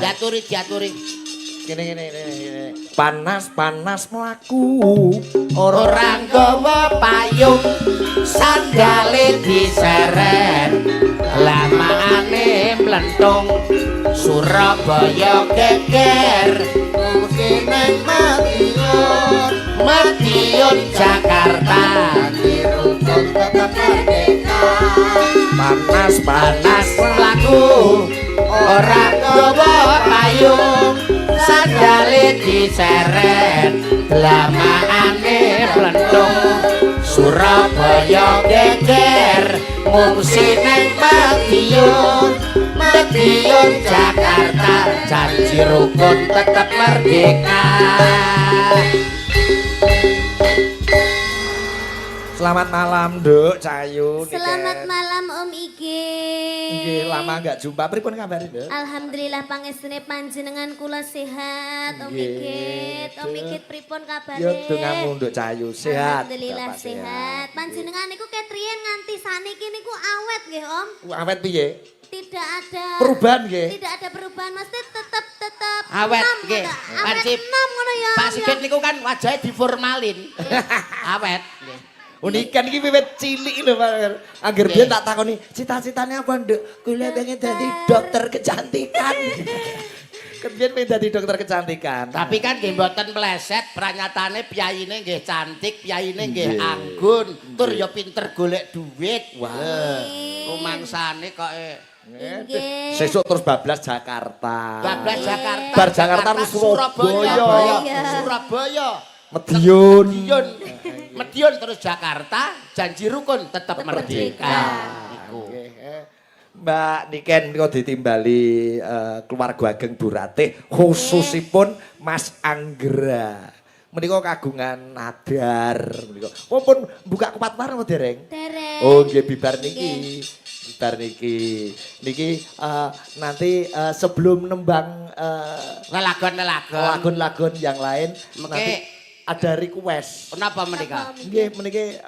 Diaturi. Kene. Panas mlaku Ora nggawa payung sandale diseret lamane mlentung Surabaya geger Kusineng Madiun Jakarta dirukun tetap merdeka. panas mlaku ora nggawa payung sandale diseret lamane mlentung Surabaya geger ngungsi neng Madiun Jakarta janji rukun tetap merdeka. Selamat malam, Nduk Cayu. Selamat malam Om Ige. Nggih, lama enggak jumpa. Pripun kabare, Nduk? Alhamdulillah pangestune panjenengan kula sehat Om Ige. Om Ige pripun kabare? Ya dongamu, Nduk Cayu, sehat. Alhamdulillah Bapak sehat. Panjenengan niku ketriyen nganti saniki niku awet nggih Om. Awet piye? Tidak ada Perubahan nggih. Tidak ada perubahan, mesti tetap Awet enam, nggih. awet Pancip. 6 ngono ya. Pak Om, ya. Sigit niku kan wajahnya diformalin. Awet nggih. Unikan iki wiwit cilik lho, Pak. Angger biyen tak takoni, cita-citane apa, Nduk? Kula pengen dadi dokter kecantikan. Kebiyen pengen dadi dokter kecantikan. Tapi kan nggih mboten meleset, pranyatane piyayine nggih cantik, piyayine nggih anggun, tur ya pinter golek duit. Wah. Rumangsane kok Nggih. Sesuk terus bablas Jakarta. bablas Jakarta. Bar Jakarta terus Surabaya. Surabaya. Medion terus Jakarta, janji rukun tetap merdeka. Iku. Mbak Niken kok ditimbali keluarga ageng Bu Ratih khususipun Mas Anggra. Menika kagungan nadar menika. Oh pun buka kupat war apa dereng? Dereng. Oh nggih bibar niki. Bibar niki. Niki nanti sebelum nembang lagun-lagun yang lain nanti ada request. Kenapa menika? Nggih meniki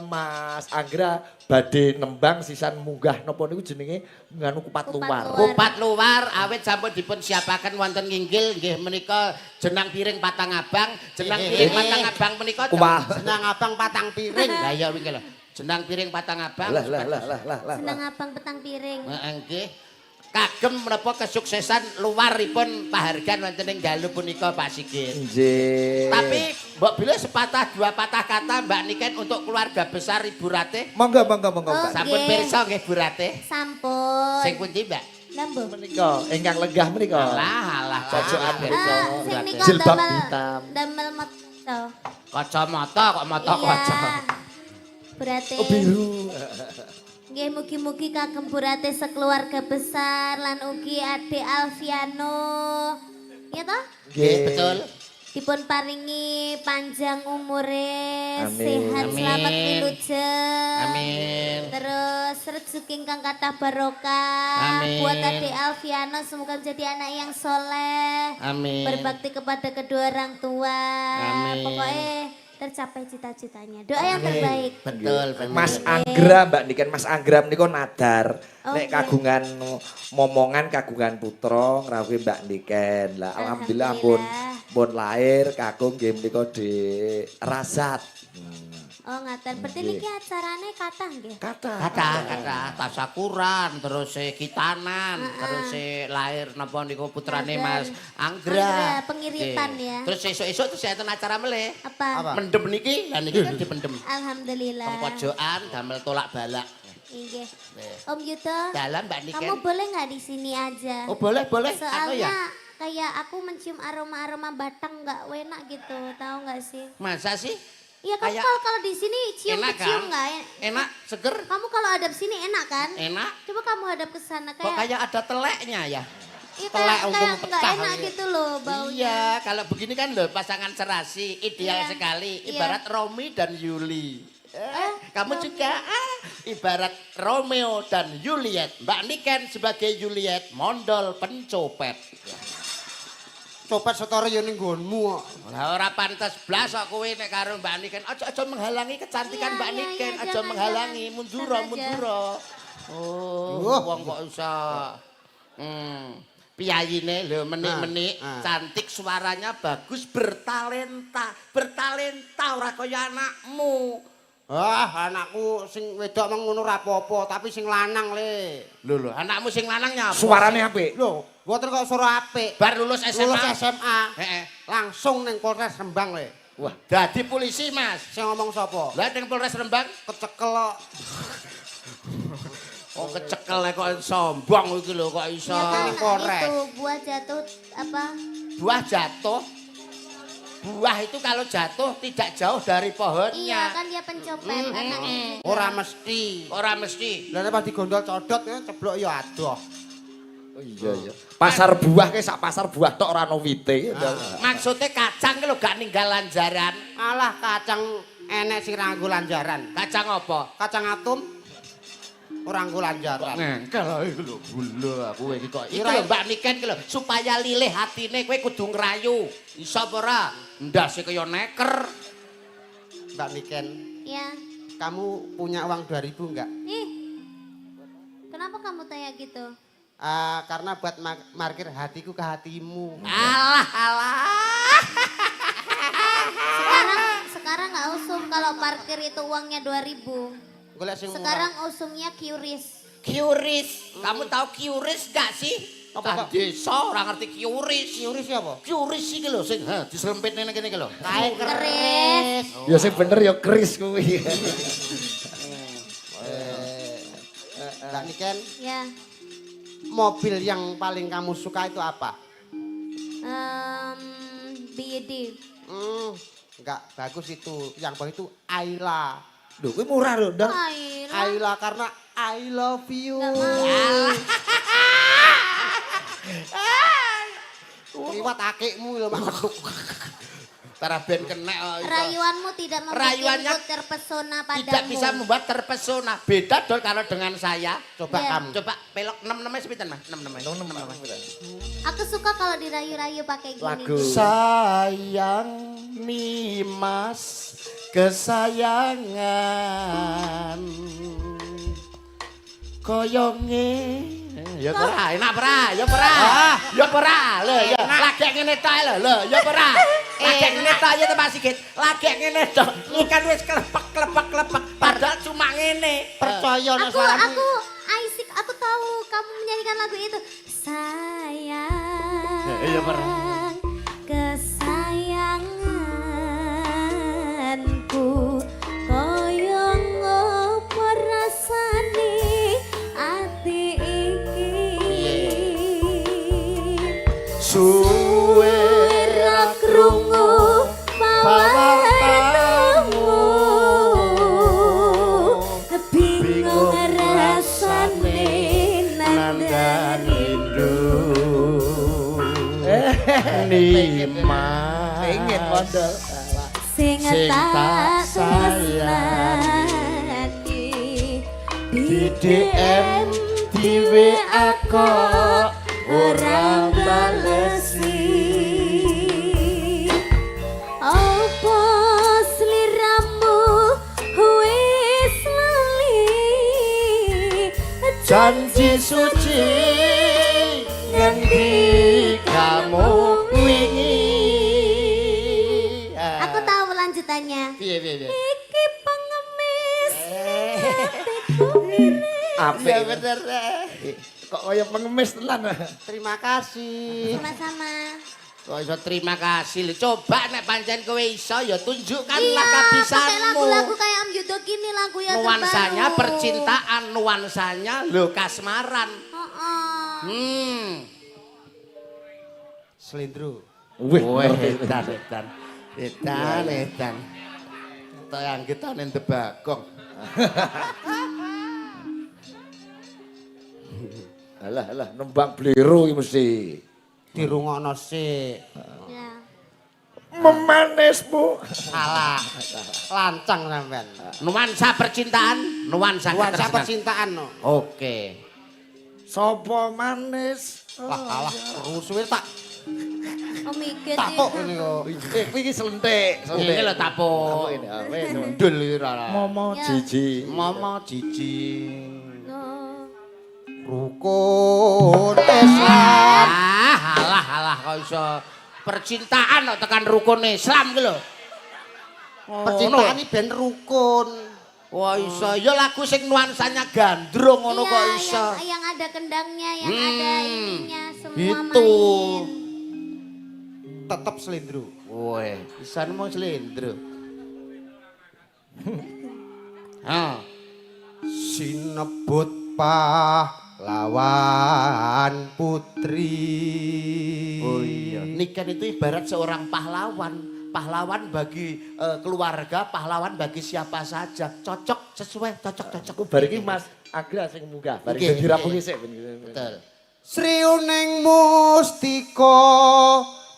Mas Anggra badhe nembang sisan munggah napa niku jenenge nganu kupat luar. Kupat luar awit sampun dipun siapaken wonten nginggil nggih menika jenang piring patang abang, jenang piring patang abang menika Senang abang patang piring. Lah ya wingi lho. Jenang piring patang abang. Lah. Seneng abang petang piring. Heeh nggih. Kagem menapa kesuksesan luaripun pahargan wonten ing dalu punika Pak Sigit. Nggih. Tapi mbok bilih sepatah dua patah kata Mbak Niken untuk keluarga besar Ibu Ratih. Monggo Mbak. Sampun pirsa nggih Bu Ratih. Sampun. Sing pundi Mbak? Lambo. Menika ingkang lenggah menika. Alah Cocokan menika. Sing nika Jilbab damel hitam. damel moto. Kacamata kok mata kaca. Berarti Biru. nggih mugi-mugi kagem burate sekeluarga besar lan ugi Ade Alfiano. Ya toh? Nggih betul. Dipun paringi panjang umure, Amin. sehat Amin. selamat wilujeng. Amin. Terus rezeki ingkang kathah barokah. Amin. Buat Ade Alfiano semoga menjadi anak yang soleh. Amin. Berbakti kepada kedua orang tua. Amin. Pokoknya tercapai cita-citanya. Doa yang terbaik. Betul. Mas Anggra Mbak Niken, Mas Anggra menika nadar. Nek Oke. kagungan momongan kagungan putra ngrawuhi Mbak Niken. Lah alhamdulillah pun lahir kakung nggih menika di Rasat. Oh ngaten. Berarti niki acarane kathah nggih. Kata tasakuran terus kitanan terus lahir napa niku putrane Mas Anggra. Anggra, pengiritan Nggih. ya. Terus esuk-esuk terus enten acara meleh. Apa? Mendem niki, lah niki kan dipendem. Alhamdulillah. Teng pojokan damel tolak balak. Nggih. Om Yuto, Dalam Mbak Niken. kamu boleh nggak di sini aja? Oh boleh. Anu Soalnya ya. kayak aku mencium aroma-aroma batang nggak enak gitu, tahu nggak sih? Masa sih? Iya kamu Kayak- kalau di sini Enak cium kan? nggak? Enak, seger, Kamu kalau hadap sini enak kan? enak. Coba kamu hadap ke sana Kok kayak, kayak ada teleknya ya? iya, telek kayak untuk nggak pecah enak gitu. gitu loh baunya. Iya, kalau begini kan loh pasangan serasi ideal Iya, sekali. iya. Ibarat Romi dan Yuli. Kamu juga ibarat Romeo dan Juliet. Mbak Niken sebagai Juliet, mondol pencopet. Copet setara ya ning nggonmu kok. Lah ora pantes blas kok kowe nek karo Mbak Niken. Aja menghalangi kecantikan Iya, Mbak iya, Niken, iya, aja jangan, menghalangi. jangan. Mundura. Tenang aja. Oh, Wah. wong kok iso. Piyayine lho menik-menik, cantik, suaranya bagus, bertalenta. Bertalenta ora kaya anakmu. Anakku sing wedok meng ngono ora apa-apa, tapi sing lanang le. Lho, anakmu sing lanang nyapa? Suarane apik. Lho, mboten kok suara apik. Bar lulus SMA. Lulus SMA. Heeh. Langsung ning Polres Rembang le. Wah, dadi polisi, Mas. Sing ngomong sapa? Lah ning Polres Rembang Kecekel kok. oh kecekel kok sombong iki lho kok iso. Ya kan Polres. itu buah jatuh apa? Buah jatuh. Buah itu kalau jatuh tidak jauh dari pohonnya. Iya kan dia pencopet anaknya. Ora mesti. Ora mesti. Lah nek pas digondol codot ceblok ya adoh. Oh iya. Pasar buah ke sak pasar buah tok ora ono wite. Maksudnya kacang lho gak ninggal lanjaran. Alah kacang enek sing nganggo lanjaran. Kacang apa? Kacang atom ora nganggo lanjaran. Kalau iku lho gula aku iki kok. Iku Ira- lho Mbak Niken iki lho supaya lilih hatine kowe kudu ngrayu. Iso apa ora? Ndase kaya neker. Mbak Niken, Ya. kamu punya uang 2000 enggak? Ih. Kenapa kamu tanya gitu? Karena buat markir hatiku ke hatimu. Alah. Sekarang nggak usum kalau parkir itu uangnya 2000. Golek sing Sekarang usumnya QRIS. Qris. Kamu tahu Qris gak sih? Apa, Pak? Desa ora ngerti Qris. Nyuri siapa? Qris iki lho sing diselempitne nang kene iki lho. Kae Keris. Ya sing bener ya Kris kuwi. Mbak Niken, Ya. mobil yang paling kamu suka itu apa? BYD. Enggak bagus itu. Yang bagus itu Ayla. Lho kuwi murah lho, Ndang. Ayla karena I love you. Nggak mau. Liwat akikmu lho Mak Keduk. Tara ben kenek kok iso. Rayuanmu tidak Rayuannya membuatku terpesona padamu. Tidak bisa membuat terpesona. Beda dong kalau dengan saya. Coba Iya. kamu. Coba pelok 6 sepinten, Mas? 6 Aku suka kalau dirayu-rayu pakai gini. Lagu. Sayang Nimas kesayangan koyonge ya ora enak ora ya ora ya ora lho ya lagi ngene tok lho ya ora lagi ngene tok ya Mas Sigit lagi ngene tok ikan wis klepek padahal cuma ngene Percaya nek suaramu. Aisik, aku tahu kamu menyanyikan lagu itu. Sayang. Iya, pernah. Kesayanganku koyong ngopo rasane ati iki. suwe Ra krungu pawartamu. Bingung rasane nandani Nimas Pengen mondol. sing Sing tak tak sayangi. sayangi di DM di WA kok ora balesi opo sliramu wis lali janji suci ngendi kamu wingi. Aku tahu lanjutannya. Piye. Iki pengemis hatiku ini. Apik. Iya bener. Kok kaya pengemis tenan. Terima kasih. Sama-sama. Kok iso terima kasih lho. Coba nek pancen kowe iso ya tunjukkanlah Iya, pakai kehabisanmu. lagu-lagu kayak Am Yudo gini lagu yang Nuansanya terbaru. percintaan, nuansanya lho kasmaran. Oh. Selindro. Wih, edan. Tayang kita ning Debagong. Alah, nembang bliru iki mesti. Dirungokno sik. Ya. Memanismu. Salah. Lancang sampean. Nuansa percintaan, nuansa Nuansa ketresnan. percintaan no. Oke. Sopo manis. Alah, rusuhe tak Oh mikir tapuk ini kok. Kuwi iki selentik. Ini lho tapo. Ndul iki ora. Momo Ya. jiji. Momo jiji. No. Rukun Islam. kok iso percintaan kok tekan rukun Islam ki lho. Percintaan iki ben rukun. Wah iso ya lagu sing nuansanya gandrung ngono kok iso. Yang ada kendangnya, yang ada ininya semua Itu. main. Tetep slendro. Woi, pisan mau slendro. Ha. Sinebut pahlawan putri. Oh iya, nikah itu ibarat seorang pahlawan. Pahlawan bagi keluarga, pahlawan bagi siapa saja. Cocok, sesuai, cocok. Aku bar iki Mas Agra sing munggah, bar Oke, iki dirampung sik. Betul. Sriuning mustika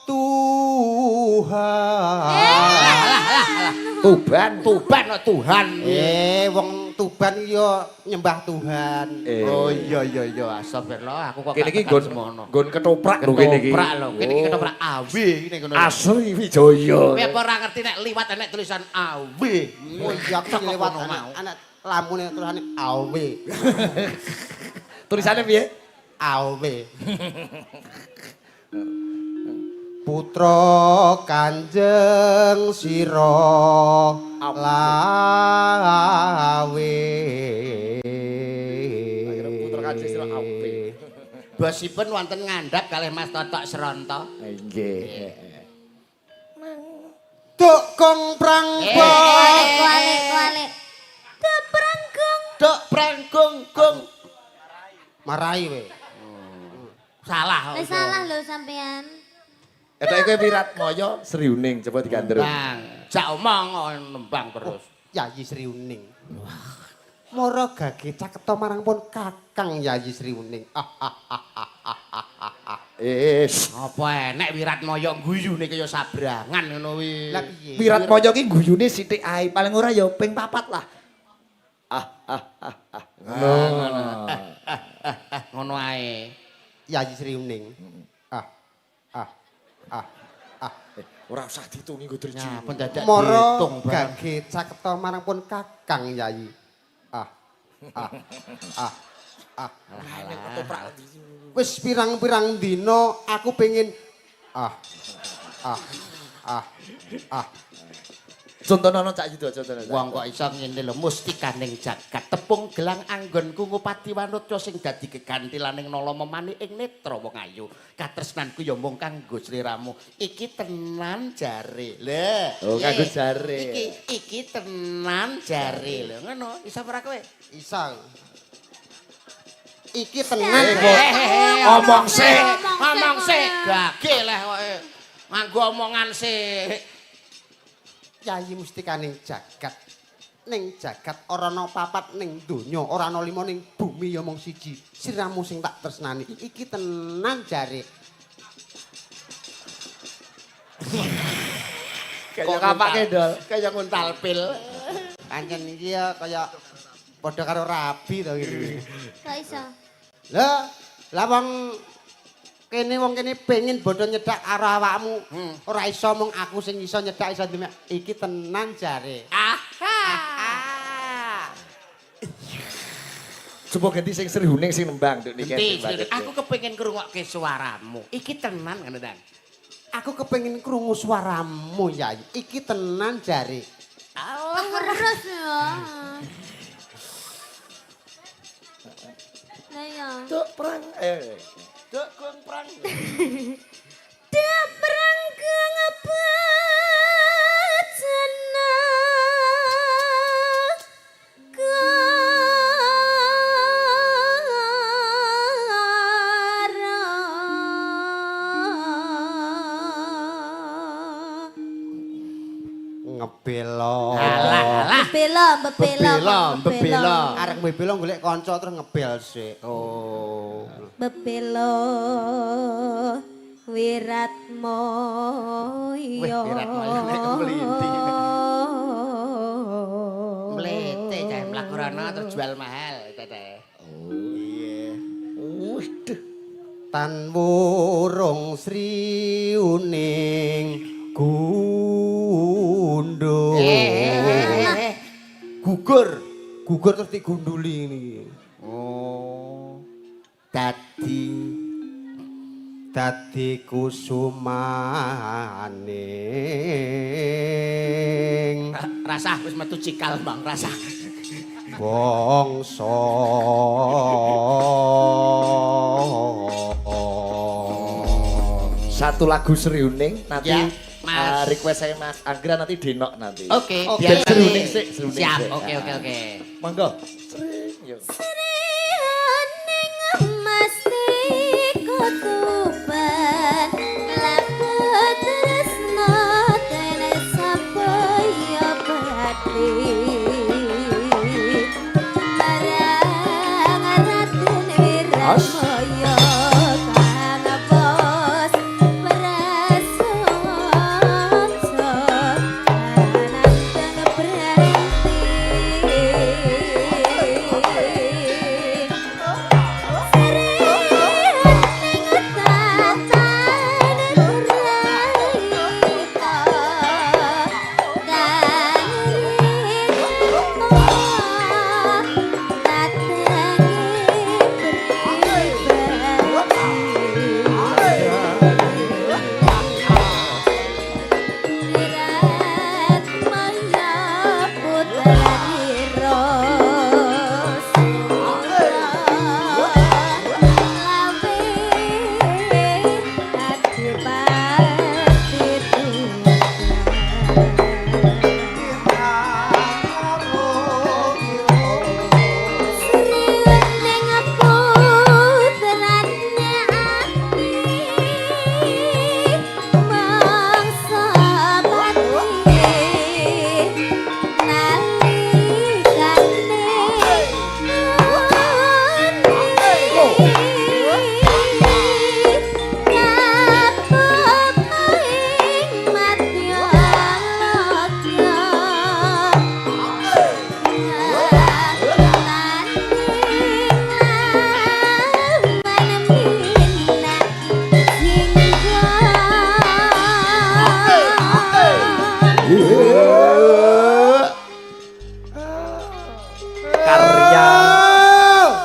Tuhan. Tuban. Tuban kok Tuhan. Wong Tuban yo nyembah Tuhan. Oh iya, astagfirullah aku kok Kene iki katakan semono. nggon ketoprak lho kene iki. Ketoprak lho, kene iki ketoprak AW ngene ngono. Asli Wijaya. Kowe apa ora ngerti nek liwat enek tulisan AW. Oh iya aku lewat anak lamune tulisane awe. Tulisannya piye? Awe. Putra Kanjeng Sira lawe. Putra Kanjeng Sira awe. Bosipun wonten ngandhap kalih Mas Totok Seronto. Nggih. Duk kong prangbon. Kualik. Dok pranggung. Marai we. Salah. Wis salah lho sampean. Etake kowe Wiratmaya Sriuning coba digandrung. Bang, jak omong nembang terus. Yayi Sriuning. Mara gage caketa marang pun Kakang Yayi Sriuning. Apa enek Wiratmaya guyune kaya sabrangan ngono kuwi. Lah piye? Wiratmaya ki guyune sithik ae, paling ora ya ping 4 lah. Ngono ae. Yayi Sriuning. Ora usah ditungi nggo driji. Nyapun dadak Mara diitung barang. gage caketa marang pun Kakang Yayi. Wis pirang-pirang dina aku pengin Contohno Cak Yudo, contohno. Wong kok iso ngene lho mustikaning jagat tepung gelang anggonku ngupati wanutya sing dadi gegantilaning nala memani ing netra wong ayu katresnanku ya mung kanggo sliramu iki tenan jare lho Oh kanggo jare iki tenan jare lho ngono iso ora kowe isa. Iki tenan. Omong sik. Ngomong sik gage leh kowe nganggo omongan sik. Yayi mustikaning jagat. Ning jagat ora ana papat ning donya, ora ana 5 ning bumi ya mung siji. Siramu sing tak tresnani. Iki tenan jare. Kok kapake dol kaya nguntal pil. Pancen iki ya kaya padha karo rabi to iki. Kok iso? Lah wong kene wong kene pengin bodho nyedak karo awakmu. Ora iso mung aku sing iso nyedak iso demek. Iki tenan jare. Coba ganti sing Sriuning sing nembang nduk niki. Aku kepengin ngrungokke suaramu. Iki tenan ngono Dan. Aku kepengin krungu suaramu, Yayi. Iki tenan jare. Terus ya. Lah ya. Duk perang. Duk kung prang. Dak perang ngabacana. Ngebelo. Bebelo. Arek ngebelo golek kanca terus ngebel sik. Oh. Bebelo Wiratmaya. Wiratmaya nek mliti. Mlete cah mlaku rono terus jual mahal teteh. Oh iya. Waduh. Tan wurung Sriuning gundul. Gugur terus digunduli niki. Oh. Dadi dadi kusumaning Rasah wis metu cikal, Bang, rasah. bangsa Satu lagu seriuning nanti Ya, Mas. request saya Mas Anggra nanti Denok nanti. Oke, Biar seriuning sih, seriuning Siap, sih. oke, oke, oke. Monggo. Sering, yuk. Srianing mesti kutuban lapet tresno dene sapaya pati marang ratune ramaya kang bos prasangsa ananteng berhenti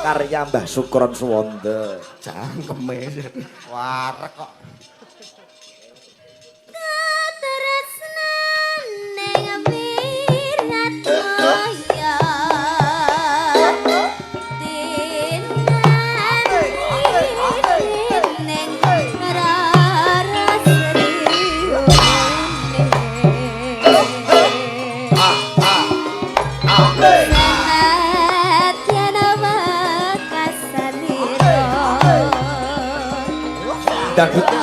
Karya Mbah Sukron Suwanda. Cangkeme. warek kok Dangdutnya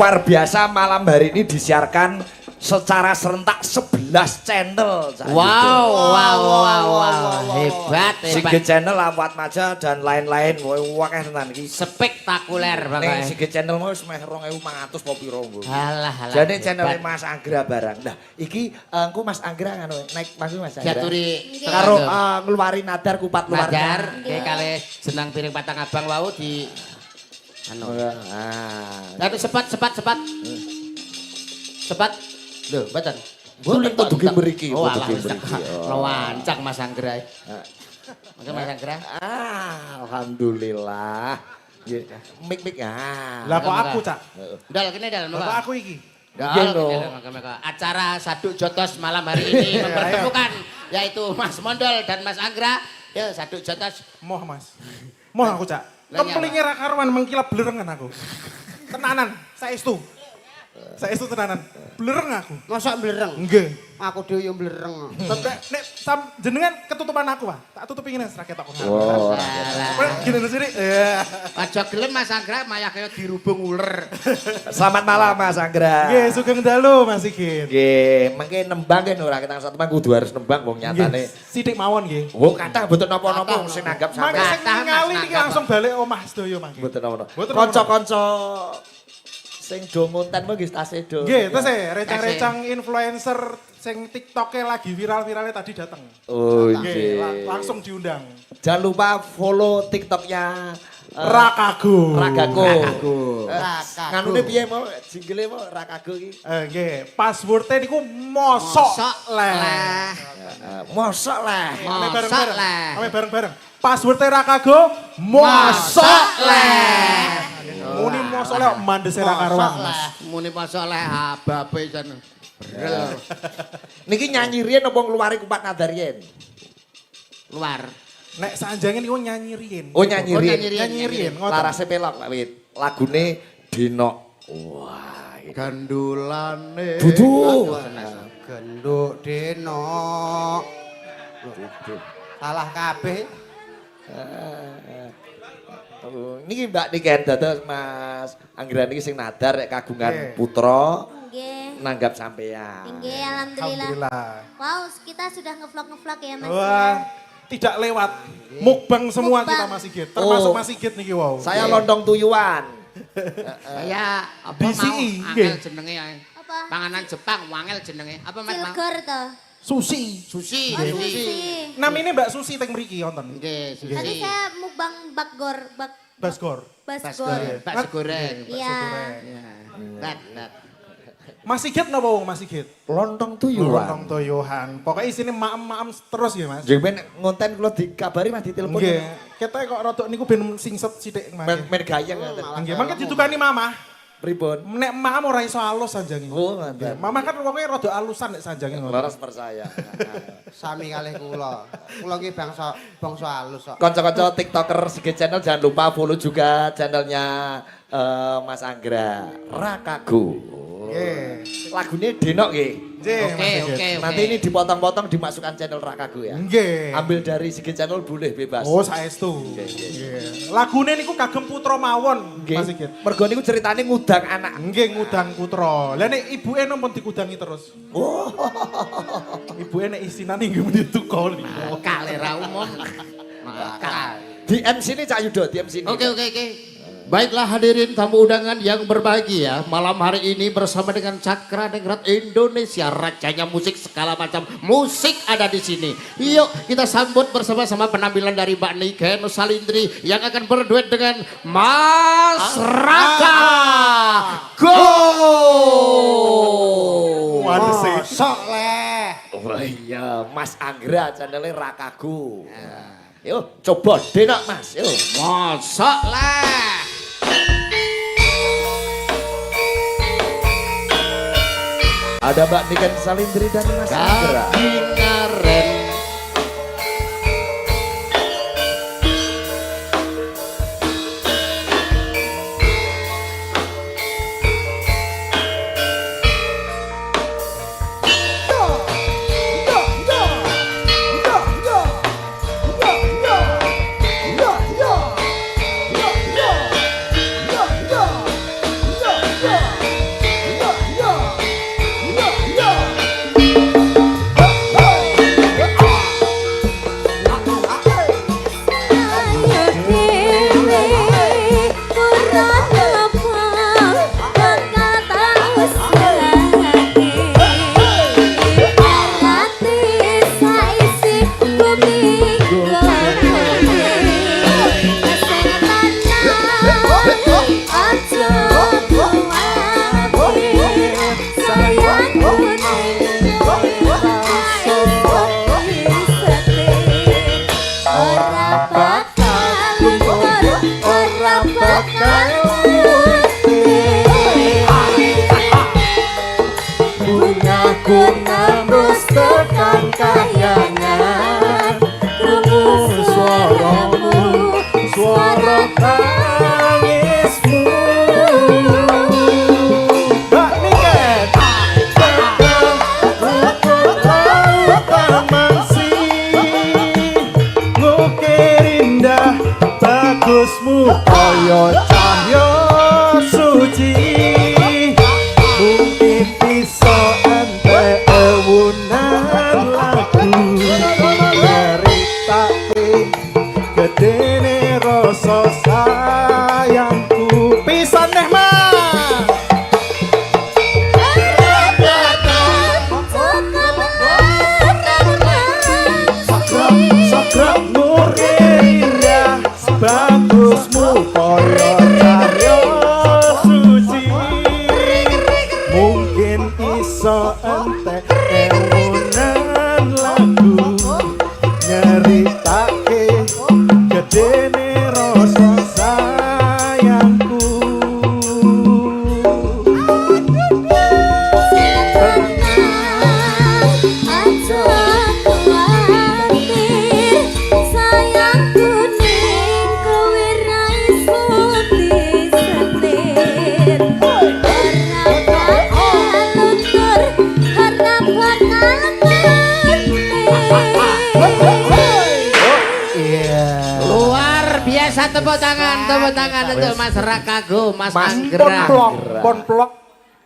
luar biasa malam hari ini disiarkan secara serentak 11 channel. Wow. Hebat. Sigit channel, Lampat Maja dan lain-lain. Wakeh tenan iki. Spektakuler Ning pokoknya. Sigit channel mau wis meh 2500 apa pira nggo. Alah. Jadi channel Mas Anggra barang. Nah, iki engko Mas Anggra ngono naik maksud Mas Anggra. Jaturi Karo ngeluari nadar kupat luar. Nadar kayak kali jenang piring patang abang wau di anu. Tapi sepat. Loh, mboten. Mboten kok dugi mriki, Oh, kok alah, dugi mriki. Lawancak Mas Anggra. Oke Mas Anggra. Alhamdulillah. Mik ya. Lah kok aku, Cak? Dal kene dal. Lah kok aku iki? Dal, acara Saduk Jotos malam hari ini mempertemukan yaitu Mas Mondol dan Mas Anggra. Ya, Saduk Jotos. Moh, Mas. Moh aku, Cak. Kepelinge ra karuan mengkilap blerengan aku. Tenanan, saestu. Saestu tenanan. Blereng aku. Masa blereng? Nggih. Aku dhewe yo blereng. Nek jenengan ketutupan aku, Pak. Tak tutupi ngene rakyat aku. Wow. Gini sini. Aja gelem Mas Anggra mayah kaya dirubung uler. Selamat malam Mas Anggra. Nggih, sugeng dalu Mas Sigit. Nggih, mengke nembang kan ora kita satu kudu harus nembang wong nyatane. Sithik mawon nggih. Wong kathah mboten napa-napa sing nanggap Mangke sampean. sing ningali iki langsung balik omah sedaya mangke. Mboten napa-napa. Mboten Kanca-kanca sing do ngonten mah nggih stase do. Nggih, terus recang-recang influencer sing TikTok-e lagi viral-viralnya tadi datang. Oh Nggih, nggih. langsung diundang. Jangan lupa follow TikTok-nya Rakago. Rakago. Rakago. Nganune piye mau jingle mau Rakago iki? Nggih, password-e niku mosok leh. Mosok lah. Ame Mosok bareng-bareng. leh. Ame bareng-bareng. Password-e Rakago mosok leh. Muni mosok leh mandese ra karuan, Mas. Muni mosok leh ababe jan. Brel. Niki nyanyi riyen apa ngluwari kupat nadar riyen? Luar. Nek sanjange niku nyanyi riyen. Oh nyanyi Oh, riyen. Nyanyi riyen, ngoten. Larase pelok Pak Wit. Lagune Dinok. Wah, iki. Gandulane. Dudu. Genduk Deno. Salah kabeh. Niki Mbak Niken dados Mas Anggra niki sing nadar nek kagungan Nggih. putra Nggih. nanggap sampean. Nggih, alhamdulillah. Alhamdulillah. Wow, kita sudah ngevlog ya Mas. Wah, tidak lewat. Mukbang semua Mukbang. kita Mas Sigit. Termasuk Oh. Mas Sigit niki wow. Saya lontong tuyuan. Saya apa DCI, mau nggih. angel jenenge ae. Apa? Panganan Jepang wangel jenenge. Apa Mas? Mang? Silgor toh. Susi. Sushi. Oh, Sushi. sushi. Namanya Mbak Susi teng mriki wonten. Nggih, Tadi sushi. saya mukbang Basgor. basgor. Bakso goreng. Iya. Iya. Nat. Mas Sigit napa wong Mas Sigit? Lontong Lontong tuyuan. toyohan. Pokoknya isine maem-maem terus ya Mas. Jadi ben ngonten kula dikabari Mas ditelepon. Nggih. Kita kok rodok niku ben singset sithik Men mangke. men gayeng ngoten. Nggih, mangke ditukani mamah. Pripun? Nek mam ora iso alus sanjange. Oh, Nggih, mantap. mamah kan wonge rada alusan nek sanjange ngono. Laras percaya. Sami kalih kula. Kula ki bangsa halus kok. Kanca-kanca TikToker Sigit Channel jangan lupa follow juga channelnya Mas Anggra. Rakago. Nggih. Lagune Denok nggih. Nggih, Mas Oke, Sigit. oke. Nanti ini dipotong-potong dimasukkan channel Rakago ya. Nggih. Ambil dari Sigit Channel boleh bebas. Oh, saestu. Nggih. Lagune niku kagem putra mawon, Mas Sigit. Mergo niku ceritane ngudang anak. Nggih ngudang putra. Lah nek ibuke nompun dikudangi terus. Oh. Ibuke nek isinane nggih muni tukoni. Kale ra umum. Makal. Di MC ini Cak Yudo, di MC ini. Oke. Baiklah hadirin tamu undangan yang berbahagia, malam hari ini bersama dengan Cakra Ningrat Indonesia, rajanya musik segala macam musik ada di sini. Yuk kita sambut bersama-sama penampilan dari Mbak Niken Salindri yang akan berduet dengan Mas Raka. Go! Waduh, Sok leh. Oh iya, Mas Anggra channelnya Rakago. Yuk coba Denok Mas, yuk. Mosok lah. Ada Mbak Niken Salindri dan Mas Anggra. Kadingaren. Bungaku nembus tekan kayangan, krungu suaramu, suara tangismu. Mbak Niken, tekan lautan mansih, ngukir indah bagusmu kaya cahya suci. Mungkin bisa entek ewunan lagu nyeritake gedene rasa sayangku. Pisan neh Mas. Sagrap muria bagusmu kaya cahya suci. Mungkin iso entek ewunan lagu nyeritake gedene rasa sayangku. Luar biasa, tepuk tangan untuk Mas Rakago, Mas Anggra. Pon-plok,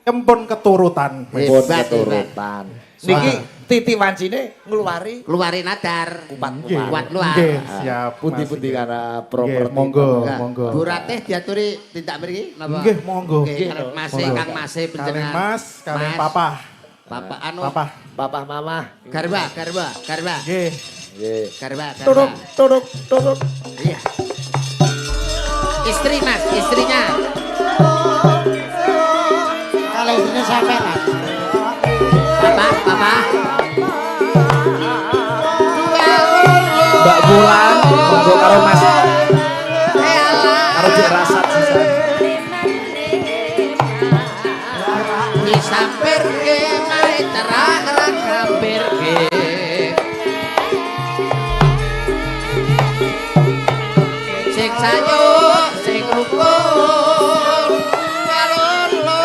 empon keturutan. Pun Hebat, keturutan. Niki Titi Wancine Keluarin nadar. Kuat luar. Nggih, siap. pundi-pundi Mas. karena Nggih, properti. monggo, Enggak. monggo. Bu Ratih diaturi tindak mriki napa? Nggih, monggo. Nggih, karep Mase, Monggo. Kang Mase Kalih panjenengan. Mas, kalih Mas. Papa. Papa anu. Papa. Papa mama. Garba. Nggih. Nggih. Garba. Tuduk. Iya. Istri Mas, istrinya. Kalau istrinya sampai Mas. Papa. Mbak Bulan monggo karo Mas. Elah. Karo Cik Rasat sisan. Disampirke mari terang rampirke. Sing sayo, sing rukun, kalolo.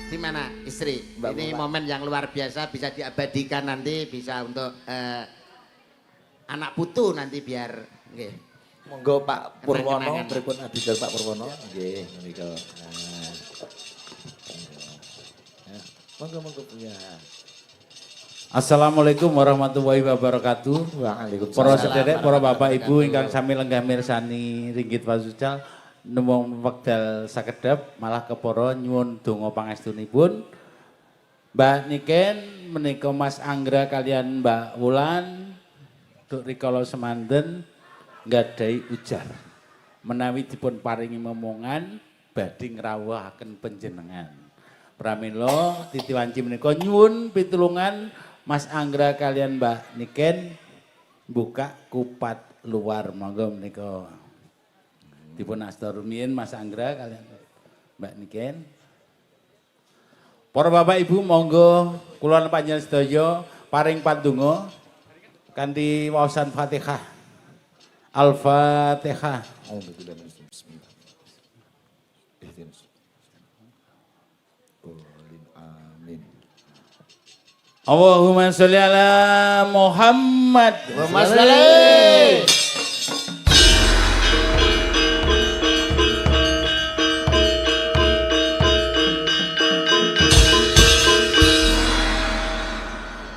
Di mana istri? Mbak Ini Mbak. momen yang luar biasa, bisa diabadikan nanti, bisa untuk anak putu nanti biar nggih. Monggo Pak Purwono, Kenang-kenangan. pripun adidal Pak Purwono. Nggih, menika. Monggo punya. Assalamualaikum warahmatullahi wabarakatuh. Waalaikumsalam. Para sederek, para bapak ibu ingkang sami lenggah mirsani ringgit wasucal nemung wekdal sakedap malah kepara nyuwun donga pangestunipun. Mbak Niken menika Mas Anggra kalian Mbak Wulan duk rikala semanten nggadahi ujar menawi dipun paringi momongan badhe ngrawuhaken panjenengan. Pramila Titi Wanci menika nyuwun pitulungan Mas Anggra kalian Mbak Niken buka kupat luar monggo menika. Dipun asta rumiyin Mas Anggra kalian Mbak Niken. Para bapak ibu monggo kula panjenengan sedaya paring pandonga kanthi waosan Fatihah. Al-Fatihah. Amin. Allahumma sholli ala Muhammad. Mas Lali.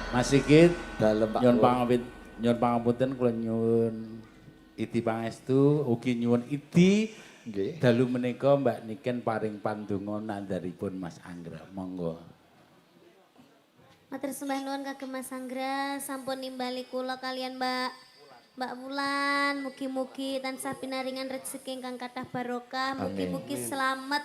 Mas Sigit Dalem Pak. nyuwun pangapunten kula nyuwun Idi pangestu ugi nyuwun idi Nggih. dalu menika Mbak Niken paring pandonga nandharipun Mas Anggra. Monggo. Matur sembah nuwun kagem Mas Anggra sampun nimbali kula kalian Mbak Wulan, mugi-mugi tansah pinaringan rezeki ingkang kathah barokah, mugi-mugi selamat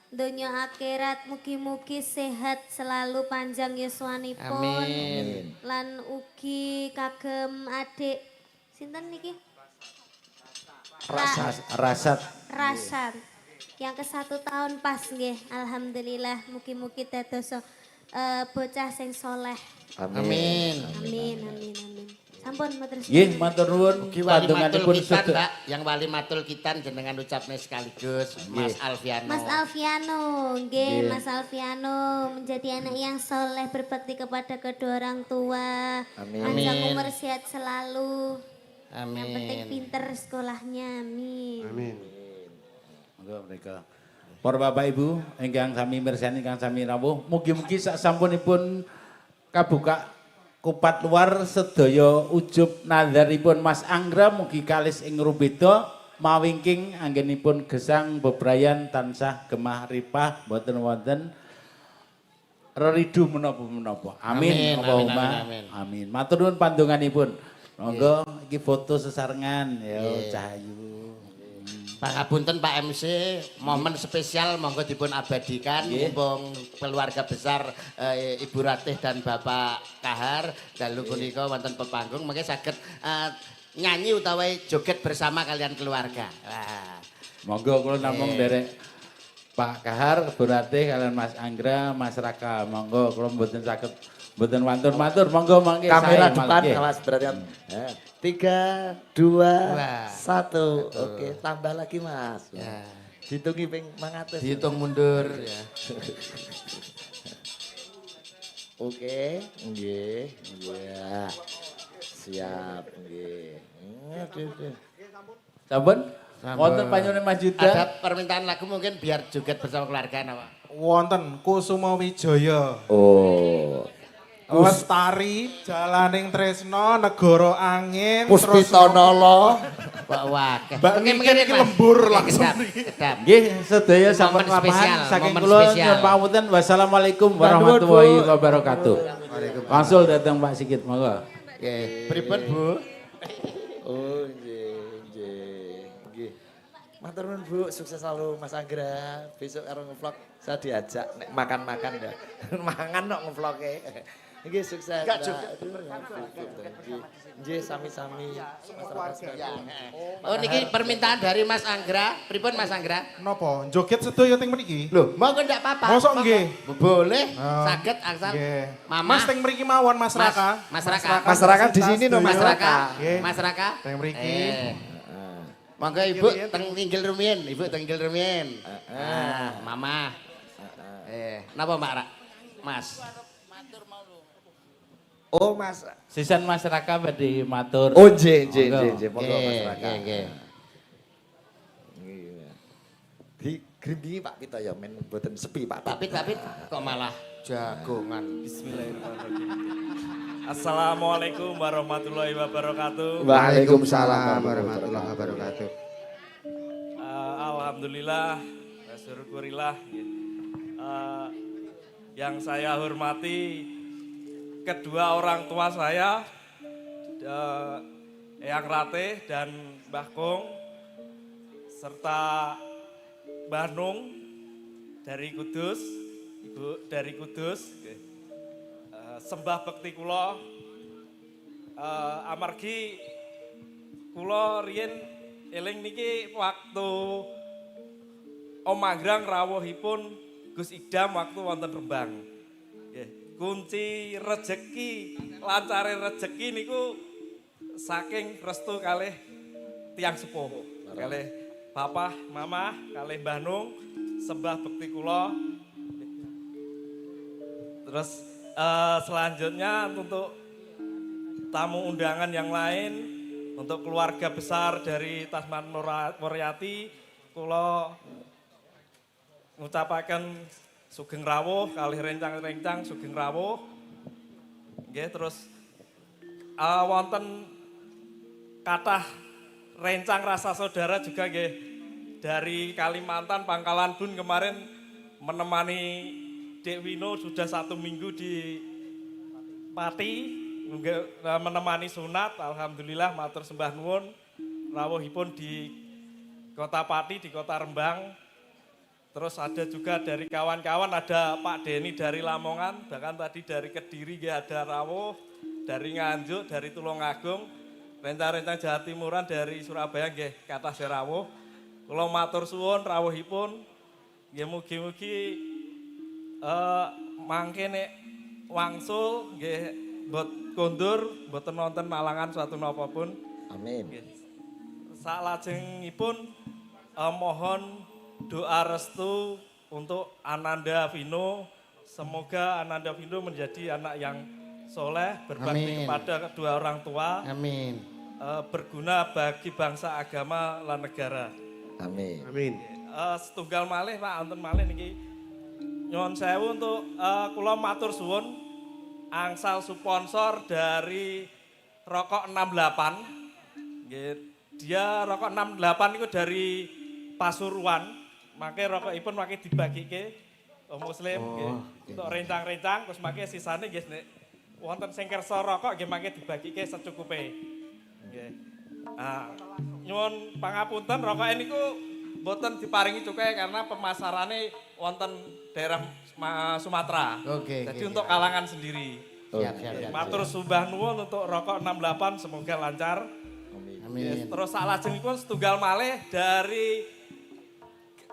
donya akhirat, mugi-mugi sehat selalu panjang yuswanipun. Amin. Lan ugi kagem adik sinten niki? Rasat. Rasan. Yang ke 1 tahun pas nggih. Alhamdulillah mugi-mugi dados bocah sing soleh. Amin. Amin. Sampun matur Nggih, matur nuwun Ugi wali matul pandonganipun kitan, sedaya. Mbak. Yang wali matul kitan jenengan ucapne sekaligus Mas Alfiano. Mas Alfiano, nggih Mas Alfiano menjadi anak yang soleh berbakti kepada kedua orang tua. Panjang umur sehat selalu. Yang penting pinter sekolahnya, amin. Amin. Monggo mereka. Para Bapak Ibu ingkang sami mirsani ingkang sami rawuh, mugi-mugi sak sampunipun kabuka kupat luar sedaya ujub nandharipun Mas Anggra mugi kalis ing rubeda mawingking anggenipun gesang bebrayan tansah gemah ripah boten wonten reridu menapa-menapa. Amin. Allahumma amin. Matur nuwun pandonganipun. Monggo iki foto sesarengan ya Cahayu. Pangapunten Pak MC, momen spesial monggo dipun abadikan mumpung keluarga besar Ibu Ratih dan Bapak Kahar dalu punika wonten pepanggung mengke saged nyanyi utawa joget bersama kalian keluarga. Wah. Monggo kula namung derek Pak Kahar, Bu Ratih kalian Mas Anggra, Mas Raka. Monggo kula mboten saged mboten matur-matur. Monggo mangke Kamera sae depan mangke. awas berarti. 3, 2, 1. Oke, tambah lagi Mas. Ya. Ditungi ping 100. Dihitung mundur ya. Oke, nggih. Ya. Siap, nggih. Sampun? Wonten panyuwun Mas Yuda. Ada permintaan lagu mungkin biar joget bersama keluarga napa? Wonten Kusuma Wijaya. Oh. Lestari, Jalaning Tresno, Negara Angin, Puspita Nala. Pak wakeh. Mbak Niken iki lembur langsung niki. Kedap. Nggih, sedaya sampun Momen spesial, lampahan saking momen kula spesial. nyuwun pamunten. Wassalamualaikum warahmatullahi wabarakatuh. Langsung datang Pak Sigit, monggo. Nggih, pripun Bu? Oh, nggih. Matur nuwun Bu, sukses selalu Mas Anggra. Besok karo ngevlog saya diajak nek makan-makan ya. Mangan kok ngevloge. Nggih sukses. Enggak juga. Nggih sami-sami. Oh niki permintaan dari Mas Anggra. Pripun Mas Anggra? Napa? Joget sedaya teng mriki? Loh, monggo ndak apa-apa. Mosok Monggo. nggih? Boleh, Oh, saged asal. Nggih. Mama. Mas teng mriki mawon Mas Raka. Mas Raka. Mas Raka di sini no Mas Mas Raka. Raka. Nggih. Mas Raka. Teng mriki. Monggo Ibu teng tinggil rumiyin, Ibu teng tinggil rumiyin. Mama. Napa Mbak Rak? Mas. Oh Mas. Sisan Mas Raka badhe matur. Oh nggih. Monggo Mas Nggih, Raka. nggih. Di grimbingi Pak Pito ya men mboten sepi Pak. Papit kok malah jagongan. Assalamualaikum warahmatullahi wabarakatuh. Waalaikumsalam warahmatullahi wabarakatuh. Alhamdulillah, syukurillah. Yang saya hormati kedua orang tua saya, Eyang Ratih dan Mbah Kong, serta Mbah Nung dari Kudus, Ibu dari Kudus. Sembah bekti kula amargi kula riyen eling niki waktu Om Anggrang rawuhipun Gus Idam waktu wonten Rembang. Nggih, kunci rejeki, lancare rejeki niku saking restu kalih tiyang sepuh. Kalih Papa, Mama, kalih Mbah Nung, sembah bekti kula. Terus selanjutnya untuk tamu undangan yang lain, untuk keluarga besar dari Tasman Muryati, kula ngucapaken sugeng rawuh kalih rencang-rencang sugeng rawuh. Nggih, terus wonten kathah rencang rasa saudara juga nggih dari Kalimantan Pangkalan Bun kemarin menemani Dek Wino sudah 1 minggu di Pati menemani sunat. Alhamdulillah matur sembah nuwun rawuhipun di Kota Pati di Kota Rembang. Terus ada juga dari kawan-kawan, ada Pak Denny dari Lamongan, bahkan tadi dari Kediri ada rawuh, dari Nganjuk, dari Tulungagung, rencang-rencang Jawa Timuran dari Surabaya nggih kathah rawuh. Kula matur suwun rawuhipun, nggih mugi-mugi mangke nek wangsul nggih mbot kondur, mboten wonten malangan suatu napa pun. Amin. Salajengipun mohon doa restu untuk Ananda Vino. Semoga Ananda Vino menjadi anak yang soleh, berbakti kepada kedua orang tua. Amin. Berguna bagi bangsa, agama, lan negara. Amin. Amin. Setunggal malih Pak, wonten malih niki nyuwun sewu untuk kula matur suwun angsal sponsor dari Rokok 68. Nggih, dia Rokok 68 itu dari Pasuruan. Makanya rokokipun makai dibagike muslim nggih. Untuk rencang-rencang terus makai sisane nggih nek wonten sing kersa rokok nggih makai dibagike secukupe. Nggih. Nyuwun pangapunten rokok niku mboten diparingi cukai karena pemasarannya wonten daerah Sumatera. Jadi untuk kalangan sendiri. Siap. Matur sembah nuwun untuk Rokok 68 semoga lancar. Amin. Terus salajengipun setunggal malih dari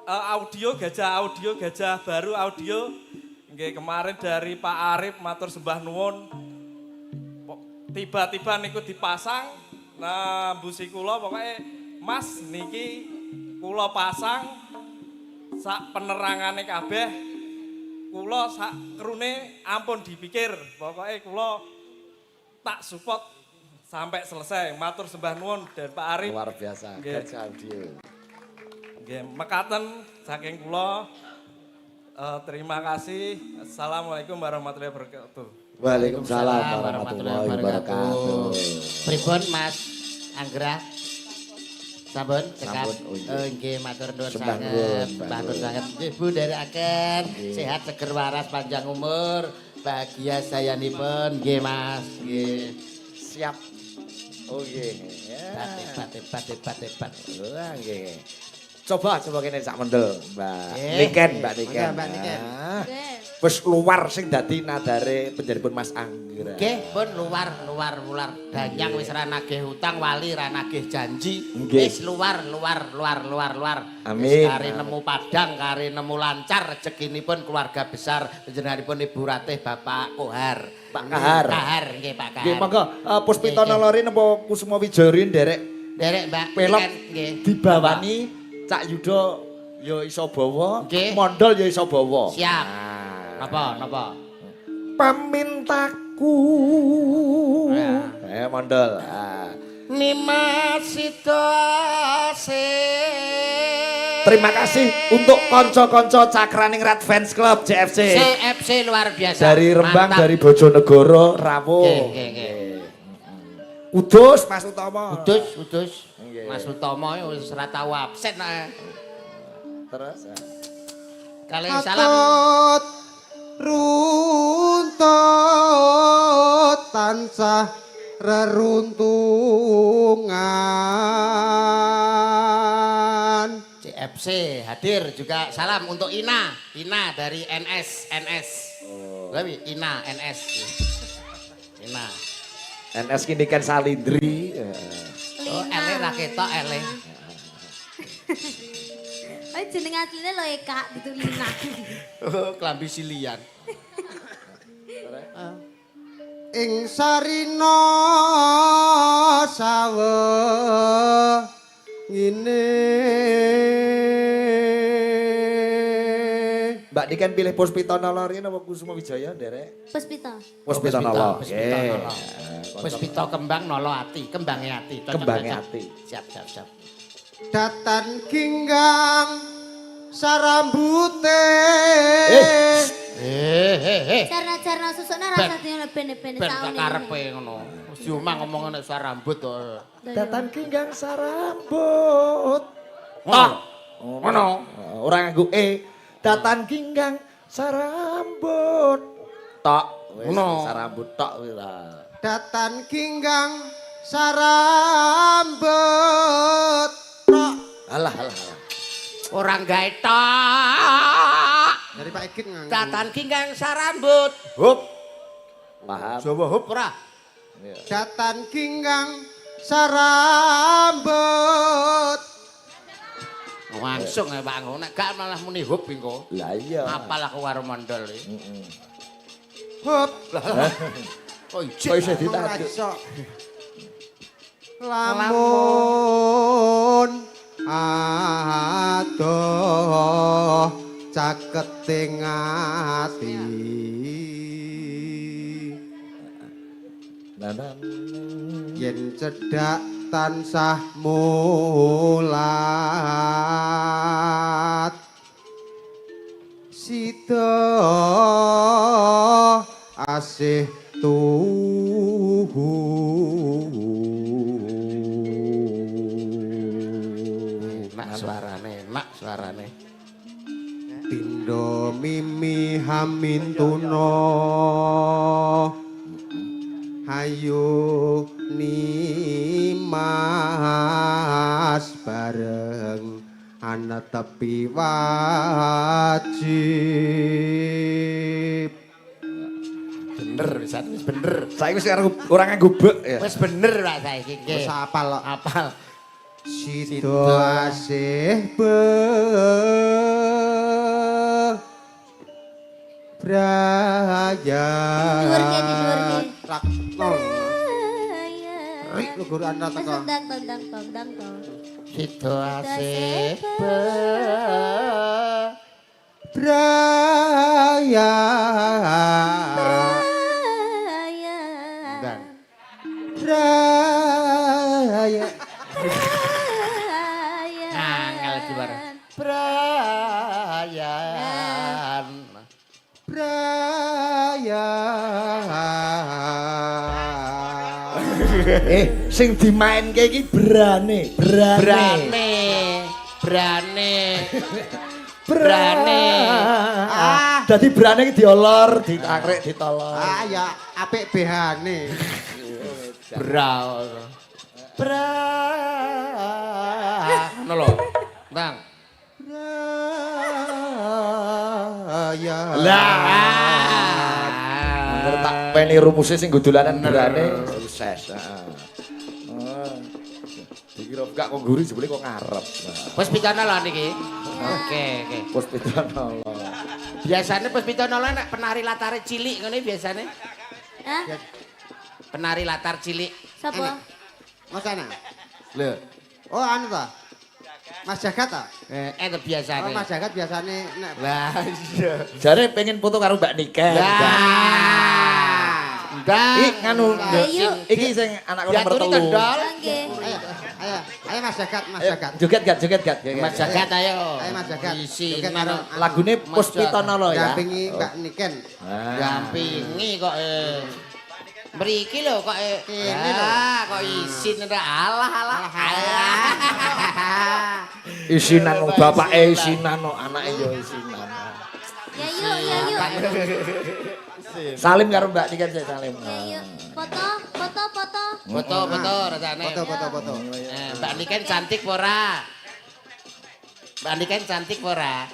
Gajah Baru Audio. Nggih kemarin dari Pak Arif matur sembah nuwun. Tiba-tiba niku dipasang. Nah, mbusi kula pokoke Mas niki kula pasang sak penerangane kabeh. Kula sak krune ampun dipikir. Pokoke kula tak support sampai selesai. Matur sembah nuwun dan Pak Arif. Luar biasa. Gajah Audio. Nggih, mekaten saking kula. Terima kasih. Assalamualaikum warahmatullahi wabarakatuh. Waalaikumsalam warahmatullahi wabarakatuh. Pripun Mas Anggra? Sampun cekap. Sampun, oh iya. Nggih matur nuwun Sembah sanget. nuwun, Matur sanget. Nggih Bu nderekaken sehat seger waras panjang umur. Bahagia sayanipun nggih Mas. Nggih. Siap. Oh nggih. Hebat. Wah nggih. Coba kene sak mendel, Mbak Niken, Mbak Niken. Mbak Niken. Wis luar sing dadi nadare penjaripun Mas Anggra. Nggih, pun luar. Danyang wis ra nagih utang, wali ra nagih janji. Nggih. Wis luar. Amin. Wis kari nemu padang, kari nemu lancar rezekinipun keluarga besar panjenenganipun Ibu Ratih Bapak Kohar. Pak Kahar. Kahar nggih Pak Kahar. Nggih, monggo Puspita Nalori napa Kusuma Wijari nderek Derek Mbak pelok Niken, nggih. dibawani Cak Yuda ya iso bawa, Nggih. mondol ya iso bawa. Siap. Nah. Napa? Pamintaku. Ya. Mondol. Nimasitose. Terima kasih untuk konco-konco Cakraning Rat Fans Club CFC. CFC luar biasa. Dari Rembang, Mantap. dari Bojonegoro, Rawuh. Nggih. Kudus Mas Utomo. Udus. Nggih. Mas Utomo wis ora tau absen Terus. Kalian salam. Atut runtut tansah reruntungan. CFC hadir juga salam untuk Ina dari NS. Lebih Ina NS. Ina. NS kini kan Salindri. Oh, ele ra ketok ele. Oh jeneng asline lho Eka gitu Lina. Oh, klambi silian. Ing sarina sawe ngene. Mbak Niken pilih Puspita Nalori apa Kusuma Wijaya nderek? Puspita. Puspita Nalori. Puspita kembang nolo ati, kembange ati. Kembange ati. Siap. Datan ginggang sarambute. He. Cara ajarno susukna rasa dene ben Ben saune. karepe ngono. Wis diomah ngomong nek sarambut to. Datan kinggang sarambut. Tok. Ngono. Ora nganggo datan kinggang sarambut. Tok. Ngono. Sarambut tok kuwi lah. Datan kinggang sarambut. Tok. Alah. Ora gawe tok. Dari Pak Egit nganggo. Datan kinggang sarambut. Hup. Paham. Jawa hup ora. Datan kinggang sarambut. Langsung ya Pak Anggo, nek gak malah muni hup engko. Lah iya. Apal aku karo mondol iki. Hup. Oh Kok iso Ora ditajuk? iso. Lamun adoh caketing ati. Nanan. Yen cedhak tansah mulat sida asih tuhu Mak suarane. pindha mimi hamintuna ayo nimas bareng ana tepi wajib. Bener pisan wis bener. Saiki wis karo ora nganggo bek ya. Wis bener Pak saiki iki. Wis apal kok. Apal. Sida asih braya. Dhuwur ki. Rak nol. Rik lu guru anda teko. Tendang. Situasi Braya. Braya. angel iki bareng. Brayan. Braya. Sing dimainke iki brane. Dadi brane iki diolor, ditakrek, ditolor. Ah ya apik behane. Bra. Ngono lho. Bang. Braya. Angger tak peni rumuse sing dolanan brane sukses. Heeh. Dikira gak kok guri jebule kok ngarep. Wis pitono niki. Oke. Pos pitono. Biasane pas pitono nek penari latare cilik ngene biasane. Hah? Penari latar cilik. Sapa? Mas ana. Lho, Oh anu ta? Mas Jagat ta? itu biasane. Oh Mas Jagat biasane nek Lah iya. Jare pengen foto karo Mbak Niken. Iki nganu Ayo. iki sing anak kula nomor 3. Nggih. ayo Mas Jagat, Mas Jagat. Joget gak. Mas Jagat ayo. Ayo Mas Jagat. Isi Joget karo karo Lagune Puspitono lho ya. Dampingi Mbak Niken. gampingi kok mriki lho kok Kene lho. kok isin alah. Isinan bapake isinan anake yo isinan. Ya yuk. Salim karo Mbak Niken sik salim. Ya yuk. Foto. Foto rasane. Foto. Mbak Niken cantik ora? Mbak Niken cantik ora?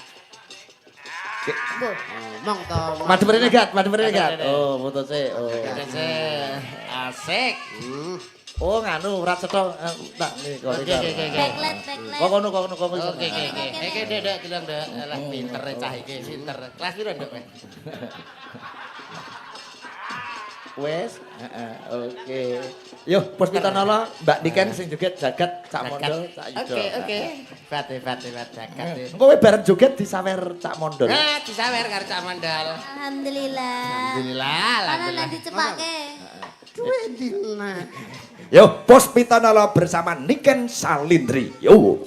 Mong to. Madhep rene gat. Oh, foto sik. Oh. Asik. Oh, nganu ora cetha tak nih kok. Oke. Backlight. Kok kono. Oke. Iki Dek, bilang Dek. Lah pinter cah iki, pinter. Kelas piro Dek? Wes, oke. Yo, Puspitono Mbak Niken sing joget jagat Cak Mondol, Cak Yudo. Oke. Bate jagat. Engko kowe bareng joget disawer Cak Mondol. Nah, disawer karo Cak Mandal. Alhamdulillah. Alhamdulillah. Ana dicepake. Duwe dina. Yo, Puspitono bersama Niken Salindri. Yo.